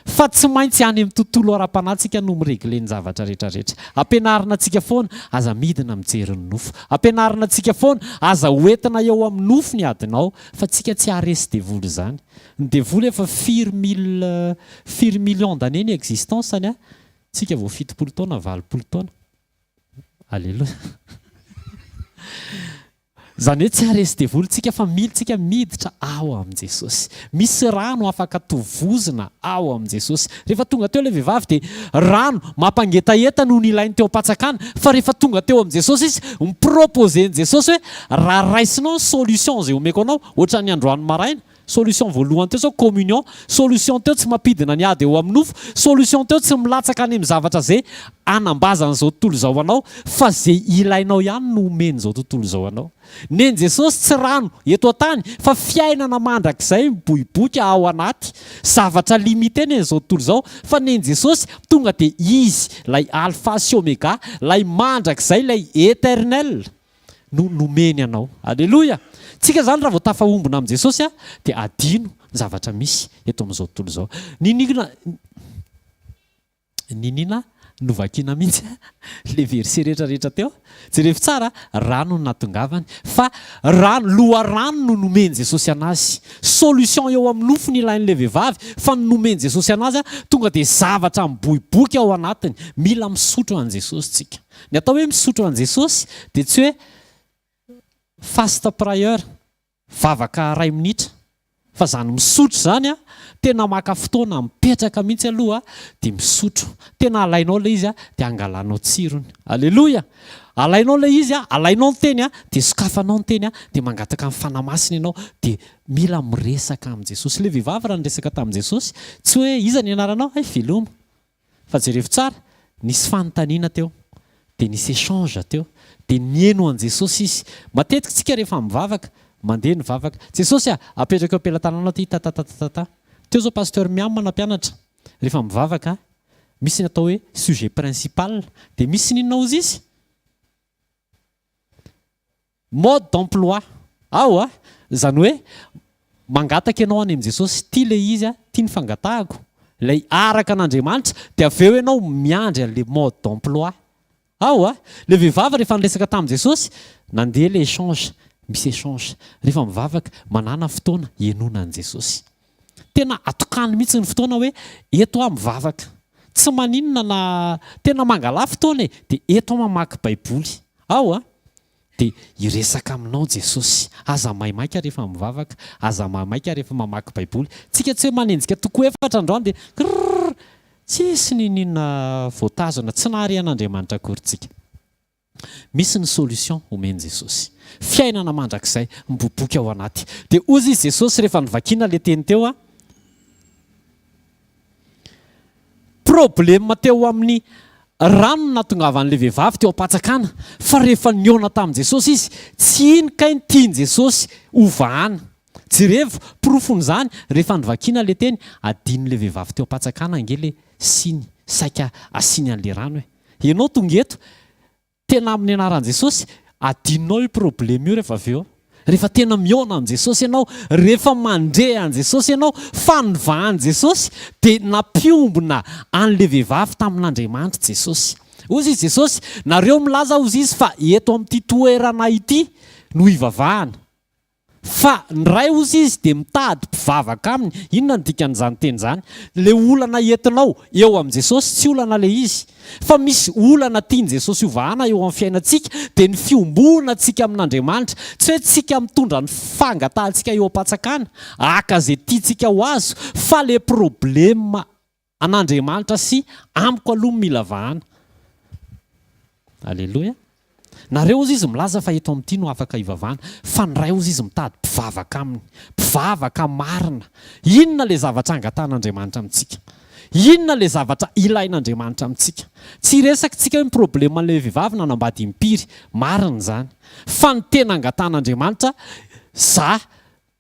Fa tsy maintsy any amin'ny tontolo ara-panahintsika no miregle ny zavatra rehetrarehetra. Ampianarina antsika foana aza midina mijery ny nofo. Ampianarina antsika foana aza hoentina eo amin'ny nofo ny adinao, fa tsika tsy haresy devoly izany. Ny devoly efa 4 millions d'années ny existence-any, tsika vao 70 taona 80 taona. Alleluia. Zany hoe tsy haresy devoly tsika fa militsika miditra ao amin'i Jesosy. Misy rano afaka tovozina ao amin'i Jesosy. Rehefa tonga teo ilay vehivavy dia rano mampangetaheta no nilainy teo am-patsakana, fa rehefa tonga teo amin'i Jesosy izy mipropose an'i Jesosy hoe raha raisinao ny solution izay omeko anao, ohatra ny androany maraina, solution voalohany teo zao communion, solution teo tsy mampidina ny ady eo amin'ny nofo, solution teo tsy milatsaka any amin'ny zavatra zay anambazana zao tontolo zao anao, fa zay ilainao ihany no omeny zao tontolo zao anao. Neny Jesosy tsy rano eto an-tany fa fiainana mandrakizay miboiboika ao anaty zavatra limité neny zao tontolo zao, fa neny Jesosy tonga dia izy lay alpha sy omega, lay mandrakizay, lay éternel no nomeny anao. Alléluia. Tsika zany raha vao tafahombona amin'ny Jesosy dia adino ny zavatra misy eto amin'izao tontolo zao. Ninina novakiana mihitsy le verset rehetrarehetra teo. Jerevy tsara, rano no natongavany, fa rano, loharano no nomeny Jesosy anazy. Solution eo amin'ny nofo ny ilain'ilay vehivavy, fa ny nomeny Jesosy anazy tonga dia zavatra miboiboika ao anatiny. Mila misotro an' Jesosy tsika. Ny atao hoe misotro an' Jesosy dia tsy hoe fast prayer, vavaka 2 minitra, fa zany misotro zany tena maka fotoana mipetraka mihitsy aloha dia misotro. Tena alainao ilay izy dia angalanao tsirony. Alléluia. Alainao ilay izy, alainao ny teny dia sokafanao ny teny dia mangataka amin'ny fanamasina ianao dia mila miresaka amin'ny Jesosy. Ilay vehivavy raha niresaka tamin'i Jesosy tsy hoe iza ny anaranao, veloma, fa jerevy tsara, nisy fanontaniana teo dia nisy échange teo dia nieno an' Jesosy izy. Matetika tsika rehefa mivavaka mandeha ny vavaka, Jesosy apetraka eo am-pelantananao ty tatatatata. Teo zao pasteur miam manampianatra rehefa mivavaka misy ny atao hoe sujet principal dia misy ninona ozy izy mode d'emploi. Ao zany hoe mangataka ianao any amin'i Jesosy, ty le izy ty ny fangatahako, lay araka an'Andriamanitra, dia aveo ianao miandry an'le mode d'emploi. Ao le vehivavy rehefa niresaka tamin'i Jesosy nandeha le échange, misy échange. Rehefa mivavaka manana fotoana ienona an' Jesosy. Tena atokany mihitsy ny fotoana hoe eto mivavaka. Tsy maninona na tena mangala fotoana dia eto mamaky baiboly. Ao dia iresaka aminao Jesosy. Aza maimaika rehefa mivavaka, aza maimaika rehefa mamaky baiboly. Tsika tsy hoe manenjika toko 4 androany dia tsisy ninina voatazana, tsy nahary an'Andriamanitra akory tsika. Misy ny solution omeny Jesosy. Fiainana mandrakizay miboboka ao anaty. Dia ozy izy Jesosy rehefa nivakiana le teny teo problème teo amin'ny rano natongavan'le vehivavy teo am-patsakana, fa rehefa niona tamin'i Jesosy izy tsy iny kainy tiany Jesosy ovahana. Jerevy porofony zany rehefa nivakiana le teny adin'le vehivavy teo am-patsakana angely siny saika asiny an'le rano hoe ianao tonga eto tena amin'ny anaran'i Jesosy adinao io problème io rehefa aveo. Rehefa tena miona an' Jesosy ianao, rehefa mandre an' Jesosy ianao, fanovahan' Jesosy dia nampiombona an'le vehivavy tamin'Andriamanitra Jesosy. Ozy izy Jesosy, nareo milaza ozy izy fa eto amin'ity toerana ity no ivavahana. Fa ny ray ozy izy dia mitady mpivavaka aminy. Inona ny dikan'izany teny zany? Le olana entinao eo amin'i Jesosy tsy olana le izy, fa misy olana tiany Jesosy hovahana eo amin'ny fiainantsika dia ny fiombonantsika amin'Andriamanitra. Tsy hoe tsika mitondra ny fangatahantsika eo am-patsakana aka zay tiantsika ho azo, fa le problème an'Andriamanitra sy amiko aloha mila vahana. Alléluia. Nareo ozy izy milaza fa eto amin'ity no afaka ivavahana, fa ny ray ozy izy mitady mpivavaka aminy, mpivavaka marina. Inona le zavatra angatan'Andriamanitra amintsika? Inona le zavatra ilain'Andriamanitra amintsika? Tsy resaka tsika hoe problème an'ilay vehivavy nanambady impiry, marina zany. Fa ny tena angatan'Andriamanitra za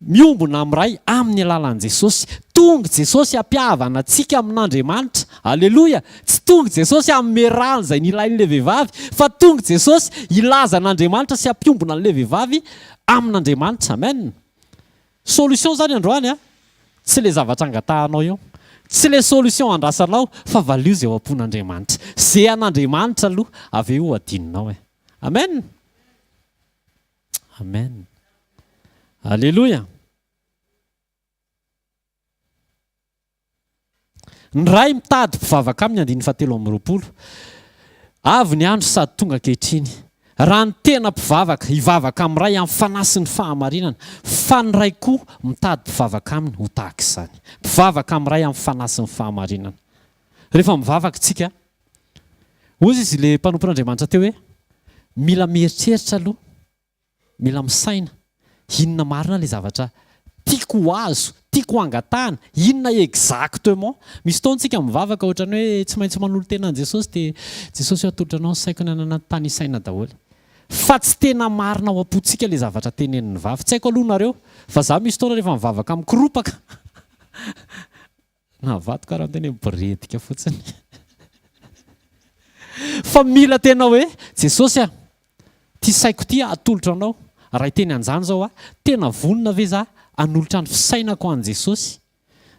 miombona amin'ray amin'ny alalan'i Jesosy. Tonga Jesosy ampihavana antsika amin'Andriamanitra. Alléluia. Tsy tonga Jesosy amin'ny rano izay nilain'ilay vehivavy, fa tonga Jesosy ilaza an'Andriamanitra sy ampiombona an'ilay vehivavy amin'Andriamanitra. Amen. Solution zany androany tsy le zavatra angatahanao io, tsy le solution andrasanao, fa valio izay ao am-pon'Andriamanitra. Zay an'Andriamanitra aloha avy eo adininao. Amen. Amen. Alléluia. Ny ray mitady mpivavaka aminy 7:20. Avy ny andro sady tonga ankehitriny. Raha ny tena mpivavaka hivavaka amin'ny ray amin'ny fanasin'ny fahamarinana, fa ny ray koa mitady mpivavaka aminy ho tahaka izany. Mpivavaka amin'ny ray amin'ny fanasin'ny fahamarinana. Rehefa mivavaka tsika, ozy izy le mpanompon'Andriamanitra teo hoe mila mieritreritra aloha, mila misaina. Inona marina le zavatra tiako azo, tiako angatahana, inona exactement. Misy taontsika mivavaka ohatrany hoe tsy maintsy manolo tenan'i Jesosy dia Jesosy atolotranao ny saiko ny anana tany isaina daholo. Fa tsy tena marina ao am-pontsika ilay zavatra tenenin'ny vavy. Tsy haiko aloha nareo, fa za misy taona rehefa mivavaka amin'ny koropaka na vato karaha teny boredika fotsiny. Fa mila tena hoe Jesosy ty saiko ty atolotra anao. Raha teny anjany zao tena vonona ve za hanolotra ny fisainako an Jesosy,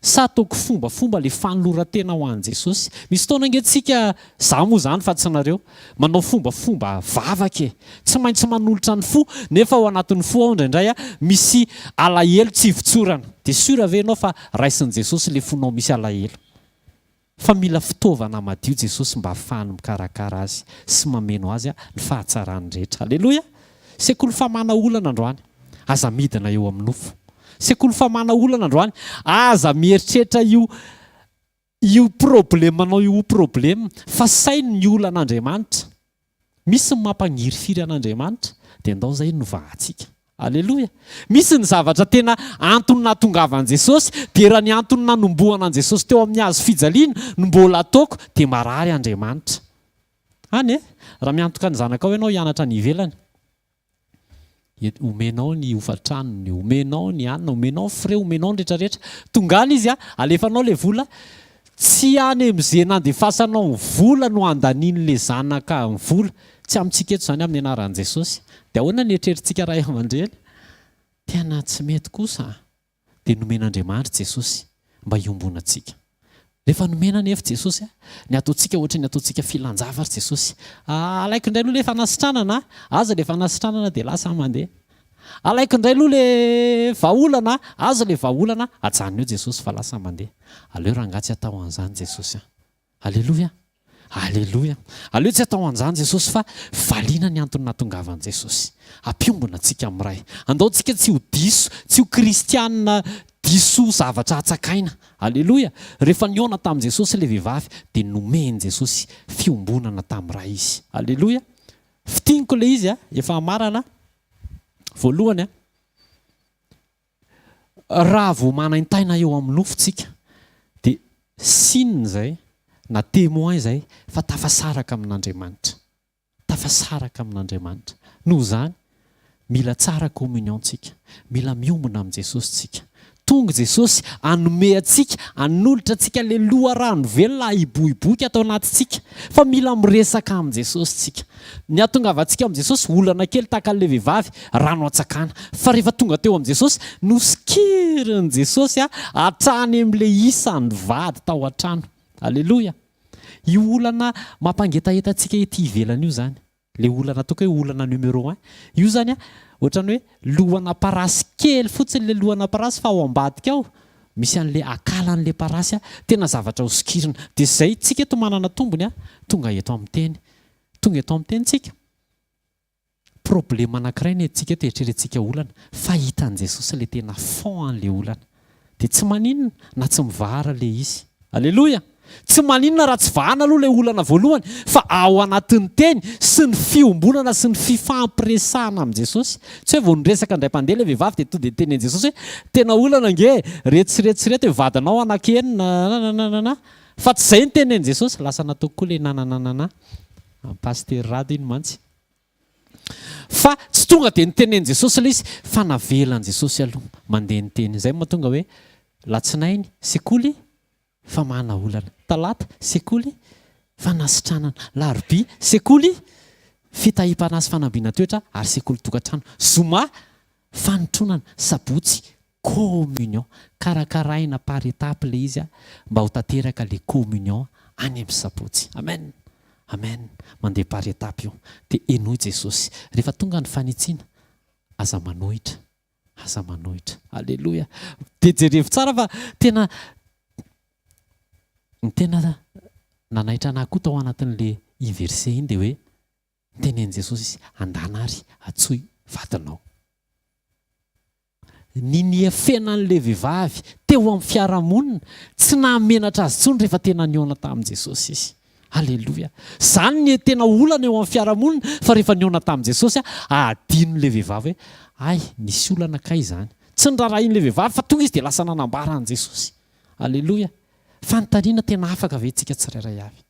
sa ataoko fombafomba le fanoloran-tena ho an Jesosy. Misy taona angetsika za moa zany fa tsy nareo manao fombafomba vavaka tsy maintsy manolotra ny fo, nefa ao anatin'ny fo ao indraindray misy alahelo tsy hivotsorana. Dia sura ve ianao fa raisin'i Jesosy le fonao misy alahelo. Fa mila fitaovana madio Jesosy mba ahafahany mikarakara azy sy mameno azy ny fahatsarany rehetra. Aleloia. Sekoly famahana olana androany, aza midina eo amin'ny nofo. Sekoly famahana olana androany, aza mieritreritra io problemanao io problema, fa sainy ny olan'Andriamanitra. Misy ny mampagniry firy an'Andriamanitra dia ndao zay novahantsika. Aleloia. Misy ny zavatra tena antony nahatongavan'i Jesosy, dia raha ny antony nanombohana an Jesosy teo amin'ny hazo fijaliana no mbola ataoko dia marary Andriamanitra. Any raha miantoka ny zanakao ianao hianatra ny ivelany, omenao ny hofantranony, omenao ny anina, omenao frais, omenao ny rehetrarehetra. Tongany izy alefanao le vola, tsy any amin'izay nandefasanao ny vola no andanian'le zanaka ny vola. Tsy amintsika eto zany amin'ny anaran'i Jesosy. Dia ahoana ny eritreretintsika raha aman-dreny? Tena tsy mety kosa. Dia nomen'Andriamanitra Jesosy mba hiombonantsika. Rehefa nomena nefa Jesosy, ny ataontsika ohatra ny ataontsika filanjavatra Jesosy. Alaiko indray aloha le fanasitranana, aza le fanasitranana dia lasa mandeha. Alaiko indray aloha le vahaolana, aza le vahaolana, ajanona eo Jesosy fa lasa mandeha. Aleo rangatsy atao an'izany Jesosy. Aleloia. Aleloia. Aleo tsy atao an'izany Jesosy fa valiana ny antony nahatongavan'i Jesosy. Ampiombona antsika amin'ray. Andaontsika tsy ho diso, tsy ho kristianina diso zavatra atsakaina. Aleloia. Rehefa niona tamin'i Jesosy ilay vehivavy dia nomeny Jesosy fiombonana tamin'ray izy. Aleloia. Fitiniko ilay izy efa marana. Voalohany raha vao manaintaina eo amin'ny nofontsika dia sinina izay na témoin izay fa tafasaraka amin'Andriamanitra. Tafasaraka amin'Andriamanitra. Noho izany mila tsara communiontsika, mila miombona amin'i Jesosy tsika. Tonga Jesosy hanome antsika, hanolotra antsika le loharano velona hibohiboika atao anatintsika, fa mila miresaka amin'i Jesosy tsika. Ny ahatongavantsika amin'i Jesosy olana kely tahaka an'ilay vehivavy rano atsakana, fa rehefa tonga teo amin'i Jesosy nosikiriny Jesosy hatrany amin'ilay isan'ny vady tao an-trano. Aleloia. Io olana mampangetaeta antsika ety ivelany io zany. Le olana ataoko hoe olana numéro 1. Io zany ohatrany hoe lohana parasy kely fotsiny le lohana parasy fa ao ambadika ao misy an'le akalan'le parasy tena zavatra hosikirina. Dia izay tsika eto manana tombony tonga eto amin'ny teny. Tonga eto amin'ny teny tsika. Problema anankiray ny tsika eto eritreretintsika olana, fa hitan'i Jesosy le tena fond an'le olana. Dia tsy maninona na tsy mivahara le izy. Aleloia. Tsy maninona raha tsy vahana aloha ilay olana voalohany, fa ao anatin'ny teny sy ny fiombonana sy ny fifampiresahana amin'i Jesosy. Tsy hoe vao niresaka indray mpandeha ilay vehivavy dia tonga dia tenen'i Jesosy hoe tena olana nge retsiretsirety hoe vadanao anakenina. Fa tsy izay ny tenen'i Jesosy, lasa nataoko koa ilay nananana pasterada iny mantsy. Fa tsy tonga dia nitenen'i Jesosy ilay izy, fa navelan'i Jesosy aloha mandeha ny teny. Izay mahatonga hoe latsinainy sekoly famahana olana, talata sekoly fanasitranana, larobia sekoly fitahim-pana sy fanambiana toetra ary sekoly tokantrano, zoma fanotronana, sabotsy communion. Karakaraina par étape le izy mba ho tanteraka le communion any amin'ny sabotsy. Amen. Amen. Mandeha par étape io dia enoy Jesosy. Rehefa tonga ny fanitsiana aza manohitra, aza manohitra. Aleloia. Dia jerevo tsara fa tena ny tena nanaitra anahy koa tao anatin'le verset iny dia hoe tenen'i Jesosy izy andana ary atsoy vadinao. Ny niefenan'le vehivavy teo amin'ny fiarahamonina tsy nahamenatra azy intsony rehefa tena niona tamin'i Jesosy izy. Aleloia. Izany ny tena olana eo amin'ny fiarahamonina, fa rehefa niona tamin'i Jesosy adinon'le vehivavy hoe ay nisy olana kay izany, tsy nirarahin'le vehivavy fa tonga izy dia lasa nanambara an' Jesosy. Aleloia. Fanontaniana tena afaka ve tsika tsirairay avy?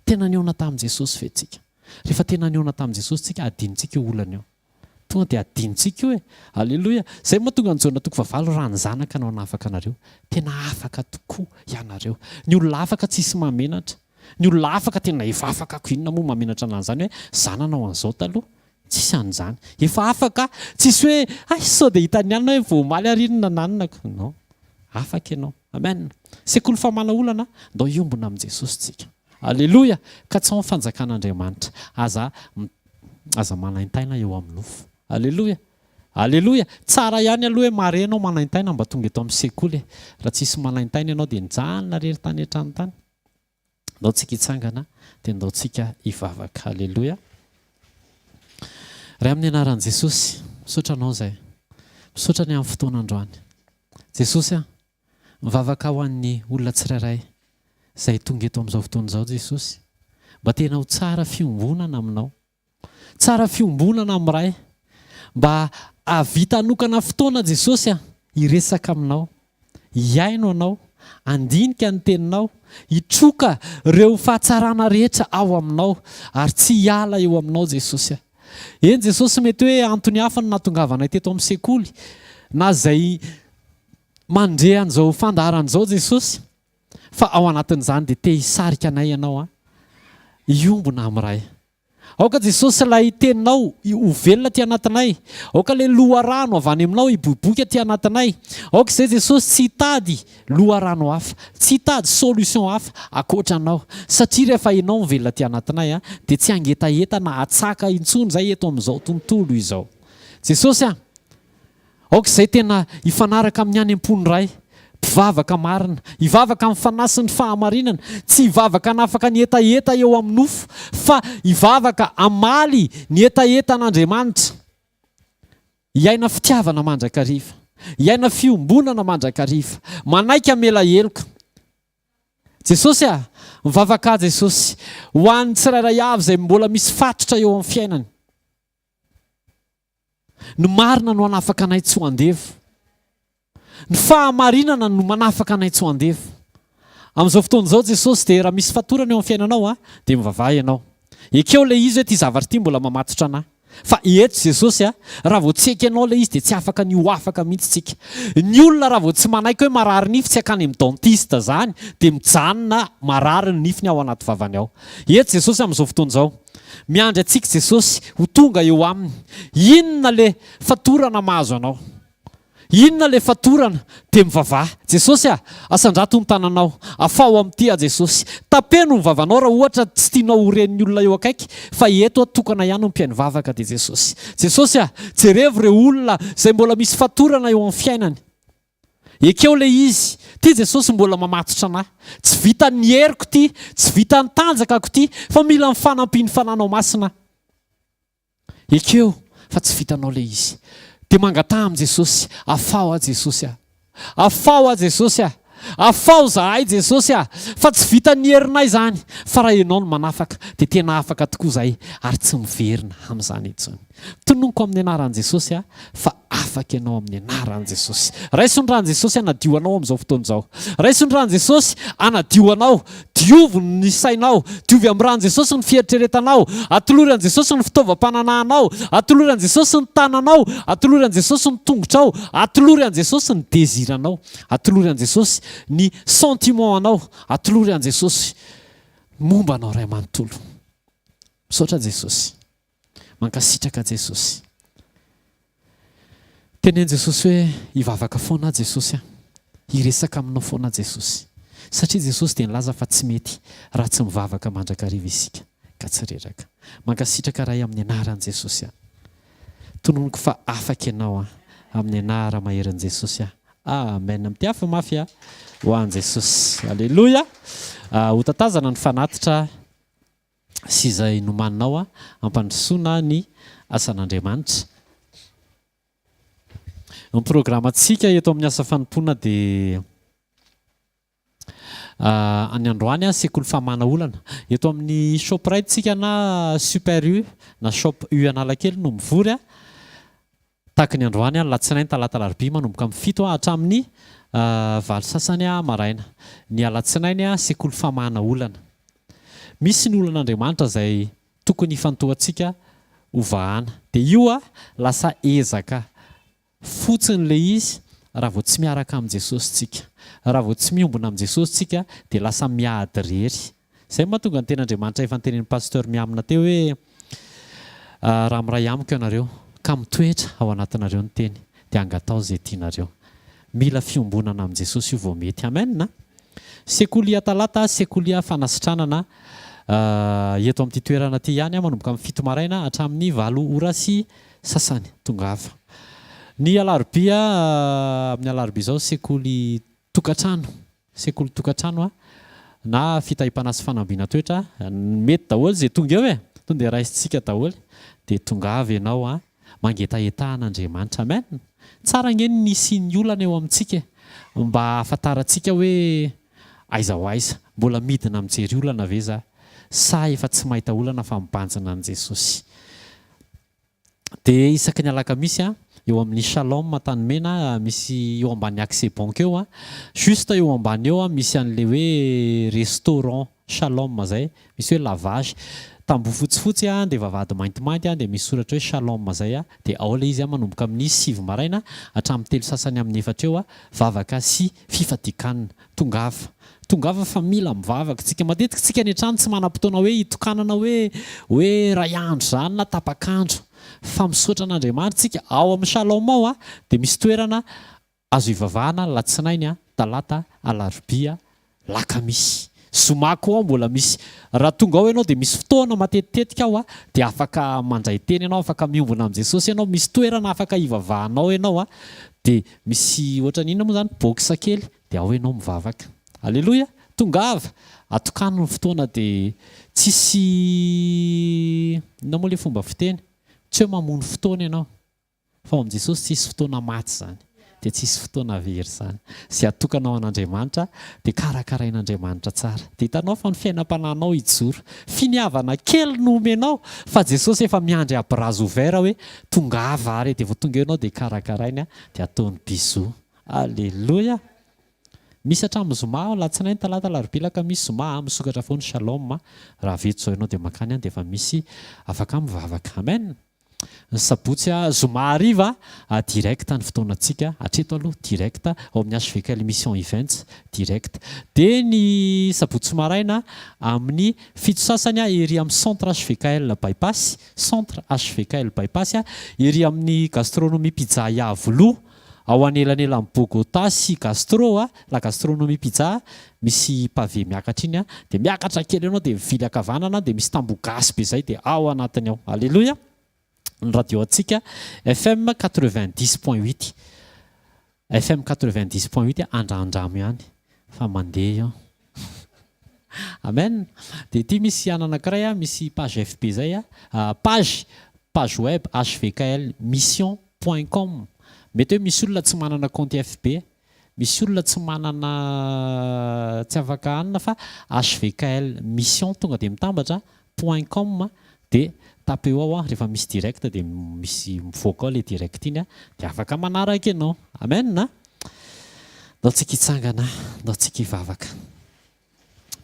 Tena niona tamin'i Jesosy ve tsika? Rehefa tena niona tamin'i Jesosy tsika adinitsika io olana io. Tonga dia adinitsika io e. Aleloia. Zay moa tonga Jaona 9 raha ny zanaka anao nafaka anareo. Tena afaka tokoa ianareo. Ny olona afaka tsisy mamenatra. Ny olona afaka tena efa afaka ko inona moa mamenatra an'izany hoe zananao an'izao taloha. Tsisy an'izany. Efa afaka tsisy hoe ay sao dia hitany ihany hoe vao maly arinina nanonako. Non. Afaka ianao. Amen. Sekoly famahana olana ndao iombona amin'i Jesosy tsika. Aleloia. Ka tsy ao amin'ny fanjakan'Andriamanitra. Aza manaintaina eo amin'ny nofo. Aleloia. Aleloia. Tsara ihany aloha hoe mare ianao manaintaina mba tonga eto amin'ny sekoly. Raha tsisy manaintaina ianao dia nijanona rery tany hatrany. Ndao tsika hitsangana dia ndao tsika hivavaka. Aleloia. Ray amin'ny anaran'i Jesosy, misaotra anao izay. Misaotra ny amin'ny fotoana androany. Jesosy mivavaka ho an'ny olona tsirairay izay tonga eto amin'izao fotoana izao Jesosy. Mba tena ho tsara fiombonana aminao. Tsara fiombonana amin'iray. Mba havita nokana fotoana Jesosy hiresaka aminao. Hiaino anao. Andinika ny teninao. Hitroka ireo fahatsarana rehetra ao aminao. Ary tsy hiala eo aminao Jesosy. Eny Jesosy mety hoe antony hafa no nahatongavanay teto amin'ny sekoly. Na izay mandre an'izao fandaharan'izao Jesosy. Fa ao anatin'izany dia te hisarika anay ianao. Hiombona amin'iray. Aoka Jesosy ilay teninao ho velona ty anatinay. Aoka ilay loharano avy any aminao hiboiboika ty anatinay. Aoka izay Jesosy tsy hitady loharano hafa. Tsy hitady solution hafa akoatranao. Satria rehefa ianao mivelona ty anatinay dia tsy hangetaheta na hatsaka intsony izay eto amin'izao tontolo izao. Jesosy aoka izay tena hifanaraka amin'ny any am-pony iray. Mpivavaka marina, hivavaka amin'ny fanahy ny fahamarinana, tsy hivavaka nafaka ny etaeta eo amin'ny nofo, fa hivavaka amaly ny etaeta an'Andriamanitra. Hiaina fitiavana mandrakariva, hiaina fiombonana mandrakariva, manaika mela heloka. Jesosy mivavaka Jesosy ho an'ny tsirairay avy izay mbola misy fatotra eo amin'ny fiainany. Ny marina no hanafaka anay tsy ho andevo. Ny fahamarinana no manafaka anay tsy ho andevo. Amin'izao fotoana izao Jesosy dia raha misy fatorana eo amin'ny fiainanao dia mivavaha ianao. Ekeo ilay izy hoe ty zavatra ty mbola mamatotra anahy. Fa eto Jesosy raha vao tsy ekenao ilay izy dia tsy afaka ny ho afaka mihitsy tsika. Ny olona raha vao tsy manaiky hoe marary nify tsy akany amin'ny dentiste zany dia mijanona marary ny nifiny ao anaty vavany ao. Eto Jesosy amin'izao fotoana izao. Miandry antsika Jesosy ho tonga eo aminy. Inona le fatorana mahazo anao? Inona le fatorana dia mivavaha. Jesosy asandrato ny tananao. Afao amin'ity Jesosy. Tapeno ny vavanao raha ohatra tsy tianao horenin'ny olona eo akaiky. Fa eto tokana ihany ny mpiaino vavaka dia Jesosy. Jesosy jerevo ireo olona izay mbola misy fatorana eo amin'ny fiainany. Ekeo ilay izy. Ty Jesosy mbola mamatotra anahy. Tsy vita ny heriko ty, tsy vita ny tanjakako ty, fa mila ny fanampiny fananao masina. Ekeo fa tsy vitanao ilay izy. Dia mangataha amin'i Jesosy. Afao Jesosy. Afao Jesosy. Afao zahay Jesosy. Fa tsy vita ny herinay izany. Fa raha ianao no manafaka dia tena afaka tokoa zahay ary tsy miverina amin'izany intsony. Tononoko amin'ny anaran'i Jesosy fa afaka ianao amin'ny anaran'i Jesosy. Raisondran'i Jesosy anadio anao amin'izao fotoana izao. Raisondran'i Jesosy anadio anao. Diovy ny sainao. Diovy amin'ny ran'i Jesosy ny fieritreretanao. Atoloran'i Jesosy ny fitaovam-pananahanao. Atoloran'i Jesosy ny tananao. Atoloran'i Jesosy ny tongotrao. Atoloran'i Jesosy ny désiranao. Atoloran'i Jesosy ny sentimentanao. Atoloran'i Jesosy momba anao ray manontolo. Misaotra Jesosy. Mankasitraka Jesosy. Tenen'i Jesosy hoe hivavaka foana Jesosy. Hiresaka aminao foana Jesosy. Satria Jesosy dia nilaza fa tsy mety raha tsy mivavaka mandrakariva isika ka tsy reraka. Mankasitraka ray amin'ny anaran'i Jesosy. Tononoko fa afaka ianao amin'ny anara maheran'i Jesosy. Amen. Amin'ity hafa mafy ho an'i Jesosy. Aleloia. Ho tatazana ny fanatitra sy izay nomaninao ampandrosoana ny asan'Andriamanitra. Ny programantsika eto amin'ny asa fanompoana dia any androany Sekoly Famahana olana. Eto amin'ny Shoprite tsika na Super U na Shop U Analakely no mivory. tahaka ny androany a latsinainy talata larobia manomboka amin'ny 7 hatramin'ny 8 sasany maraina. Ny alatsinainy a sekoly famahana olana. Misy ny olon'Andriamanitra izay tokony hifantohantsika ovahana. Dia io a lasa ezaka fotsiny le izy raha vao tsy miaraka amin'ny Jesosy tsika. Raha vao tsy miombona amin'ny Jesosy tsika dia lasa miady rery. Izay mahatonga ny ten'Andriamanitra efa nytenenin'ny pasteur miamina teo hoe raha miray amiko ianareo ka mitoetra ao anatinareo ny teny dia angatao izay tianareo. Mila fiombonana amin'ny Jesosy io vao mety. Amen. Sekoly talata, sekoly fanasitranana eto amin'ity toerana ity ihany manomboka amin'ny 7 maraina hatramin'ny 9 ora sy sasany tongava. Ny alarobia amin'ny alarobia izao sekoly tokantrano, sekoly tokantrano na fitahipana sy fanambiana toetra mety daholo izay tonga eo tonga dia raisitsika daholo dia tongava ianao mangetaetahan'Andriamanitra. Amen. Tsara ngeny nisy ny olana eo amintsika mba ahafantarantsika hoe aiza ho aiza mbola midina mijery olana ve za sa efa tsy mahita olana fa mibanjina an' Jesosy. Dia isaky ny alakamisy eo amin'ny shalom tany-mena misy eo ambany accès banque eo juste eo ambany eo misy an'le hoe restaurant shalom zay, misy hoe lavage tamboho fotsifotsy dia vavahady maintimainty dia misy soratra hoe shalom zay dia ao le izy manomboka amin'ny 9 maraina hatramin'ny 3 sasany amin'ny 4 eo vavaka sy fifadikanana. Tongava fa mila mivavaka tsika. Matetika tsika ny trano tsy manam-potoana hoe hitokanana hoe ray andro zany na tapakandro fa misaotra an'Andriamanitra tsika ao amin'ny shalom ao dia misy toerana azo hivavahana latsinainy talata alarobia lakamisy. Zomako ao mbola misy. Raha tonga ao ianao dia misy fotoana matetitetika ao dia afaka mandray teny ianao, afaka miombona amin'ny Jesosy ianao, misy toerana afaka hivavahanao ianao dia misy ohatran'inona moa zany box kely dia ao ianao mivavaka. Alleluia. Tongava atokano ny fotoana dia tsisy na moa le fomba fiteny tsy hoe mamono fotoana ianao fa ao amin'ny Jesosy tsisy fotoana maty zany dia tsisy fotoana very zany. Izay atokanao an'Andriamanitra dia karakarain'Andriamanitra tsara. Dia hitanao fa ny fiainam-panahinao hijoro. Finiavana kely no omenao fa Jesosy efa miandry à bras ouverts hoe tongava ary dia vao tonga ianao dia karakarainy dia ataony bisou. Alleluia. Misy hatramin'ny zoma latsinainy talata larobia lakamisy zoma misokatra foana shalom raha veto zao ianao dia makany dia efa misy afaka mivavaka. Amen. Ny sabotsy zoma hariva direct ny fotoanantsika hatreto aloha direct ao amin'ny hvkl-mission events direct. Dia ny sabotsy maraina amin'ny 7 sasany ery amin'ny centre hvkl bypass, centre hvkl bypass ery amin'ny gastronomie pizza Yavoloha ao anelanela amin'ny Bogota sy gastro la gastronomie pizza misy pavé miakatra iny dia miakatra kely ianao dia mivily akavanana dia misy tamboho gasy be zay dia ao anatiny ao. Alleluia. Ny radio antsika FM 90.8 FM 90.8 andrandramo ihany fa mandeha eo. Amen. Dia ity misy anankiray misy page FB zay page web hvkl-mission.com. Mety hoe misy olona tsy manana compte FB, misy olona tsy manana tsy afaka anina fa hvkl-mission tonga dia mitambatra .com dia tapeo ao rehefa misy direct dia misy mivoaka ao le direct iny dia afaka manaraka ianao. Amen. Ndao tsika hitsangana, ndao tsika hivavaka.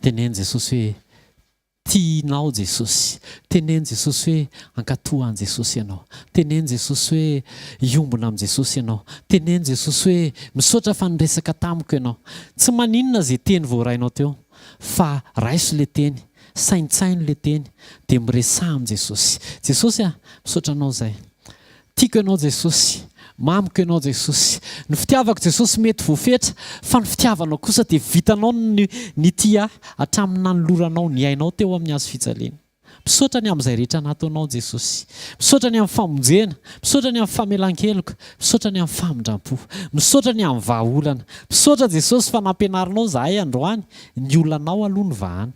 Teneny Jesosy hoe tianao Jesosy. Teneny Jesosy hoe ankatohan Jesosy ianao. Teneny Jesosy hoe hiombona amin'ny Jesosy ianao. Teneny Jesosy hoe misaotra fa niresaka tamiko ianao. Tsy maninona izay teny voarainao teo fa raiso le teny, saintsaino le teny dia miresaha amin'ny Jesosy. Jesosy misaotra anao izay. Tiako ianao Jesosy. Mamiko ianao Jesosy. Ny fitiavako Jesosy mety voafetra fa ny fitiavanao kosa dia vitanao ny tia hatramin'ny nanoloranao ny ainao teo amin'ny hazo fijaliana. Misaotra ny amin'izay rehetra nataonao Jesosy. Misaotra ny amin'ny famonjena, misaotra ny amin'ny famelan-keloka, misaotra ny amin'ny famindram-po, misaotra ny amin'ny vahaolana. Misaotra Jesosy fa nampianarinao zahay androany ny olanao aloha ny vahana.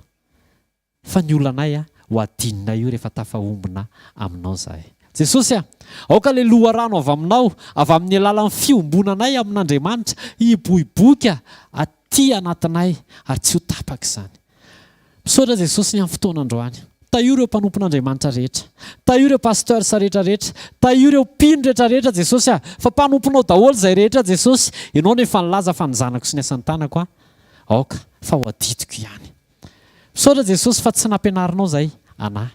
Fa ny olanay ho adinina io rehefa tafahombona aminao zahay. Jesosy aoka le loharano avy aminao, avy amin'ny alalan'ny fiombonanay amin'Andriamanitra hiboiboika aty anatinay ary tsy ho tapaka izany. Misaotra Jesosy ny amin'ny fotoana androany. taio ireo mpanompon'Andriamanitra rehetra, taio ireo pasteur sa rehetrarehetra, taio ireo mpino rehetrarehetra Jesosy fa mpanomponao daholo zay rehetra Jesosy. Ianao nefa nilaza fa ny zanako sy ny asan'ny tanako aoka fa ho aditiko ihany. Misaotra Jesosy fa tsy nampianarinao zay anahy.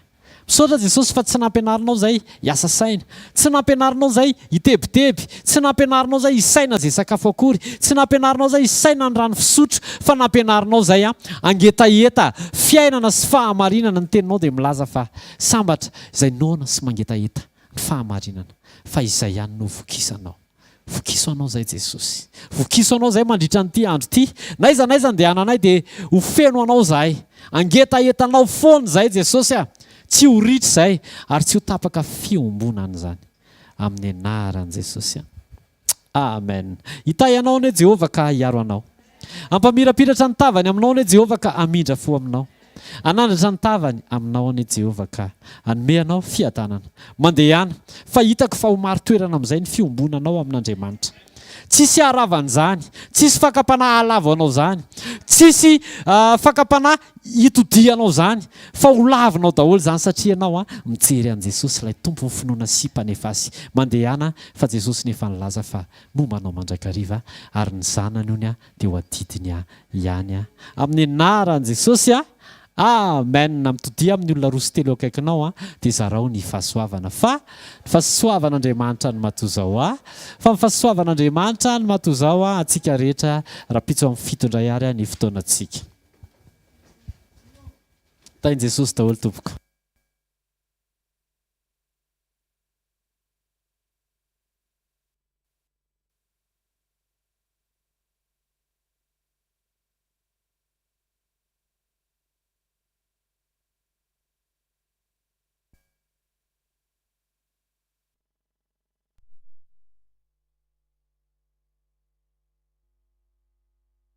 Misaotra Jesosy fa tsy nampianarinao zay hiasa saina, tsy nampianarinao zay hitebiteby, tsy nampianarinao zay hisaina zay sakafo akory, tsy nampianarinao zay hisaina ny rano fisotro, fa nampianarinao zay angetaeta fiainana sy fahamarinana. Ny teninao dia milaza fa sambatra izay nona sy mangetaeta ny fahamarinana, fa izay ihany no vokisanao. Vokiso anao zay Jesosy, vokiso anao zay mandritra n'ity andro ity. Naiza andehananay dia ho feno anao zahay, angetaetanao foana zay Jesosy tsy ho ritra zay ary tsy ho tapaka fiombonana zany amin'ny anaran'i Jesosy. Amen. Hitay anao anie Jehovah ka hiaro anao, ampamirapiratra ny tavany aminao anie Jehovah ka amindra fo aminao, anandratra ny tavany aminao anie Jehovah ka anome anao fiadanana. Mandeha ihany fa hitako fa ho maro toerana amin'izay ny fiombonanao amin'Andriamanitra. Tsisy haravana zany, tsisy fakapanahy halavanao zany, tsisy fakapanahy hitodianao zany, fa ho lavinao daholo zany satria anao mijery an' Jesosy ilay tompo ny finoana sy mpanefasy. Mandeha ihany fa Jesosy nefa nilaza fa mombanao mandrakariva ary ny zanany ony dia ho adidiny ihany amin'ny anaran'i Jesosy. Amen. Mitodi amin'ny olona roa sy telo akaikinao dia zarao ny fahasoavana, fa ny fahasoavan'Andriamanitra no matozao fa ny fahasoavan'Andriamanitra no matozao atsika rehetra raha pitso amin'ny fitondray ary ny fotoanantsika. Tain'i Jesosy daholo tompoko.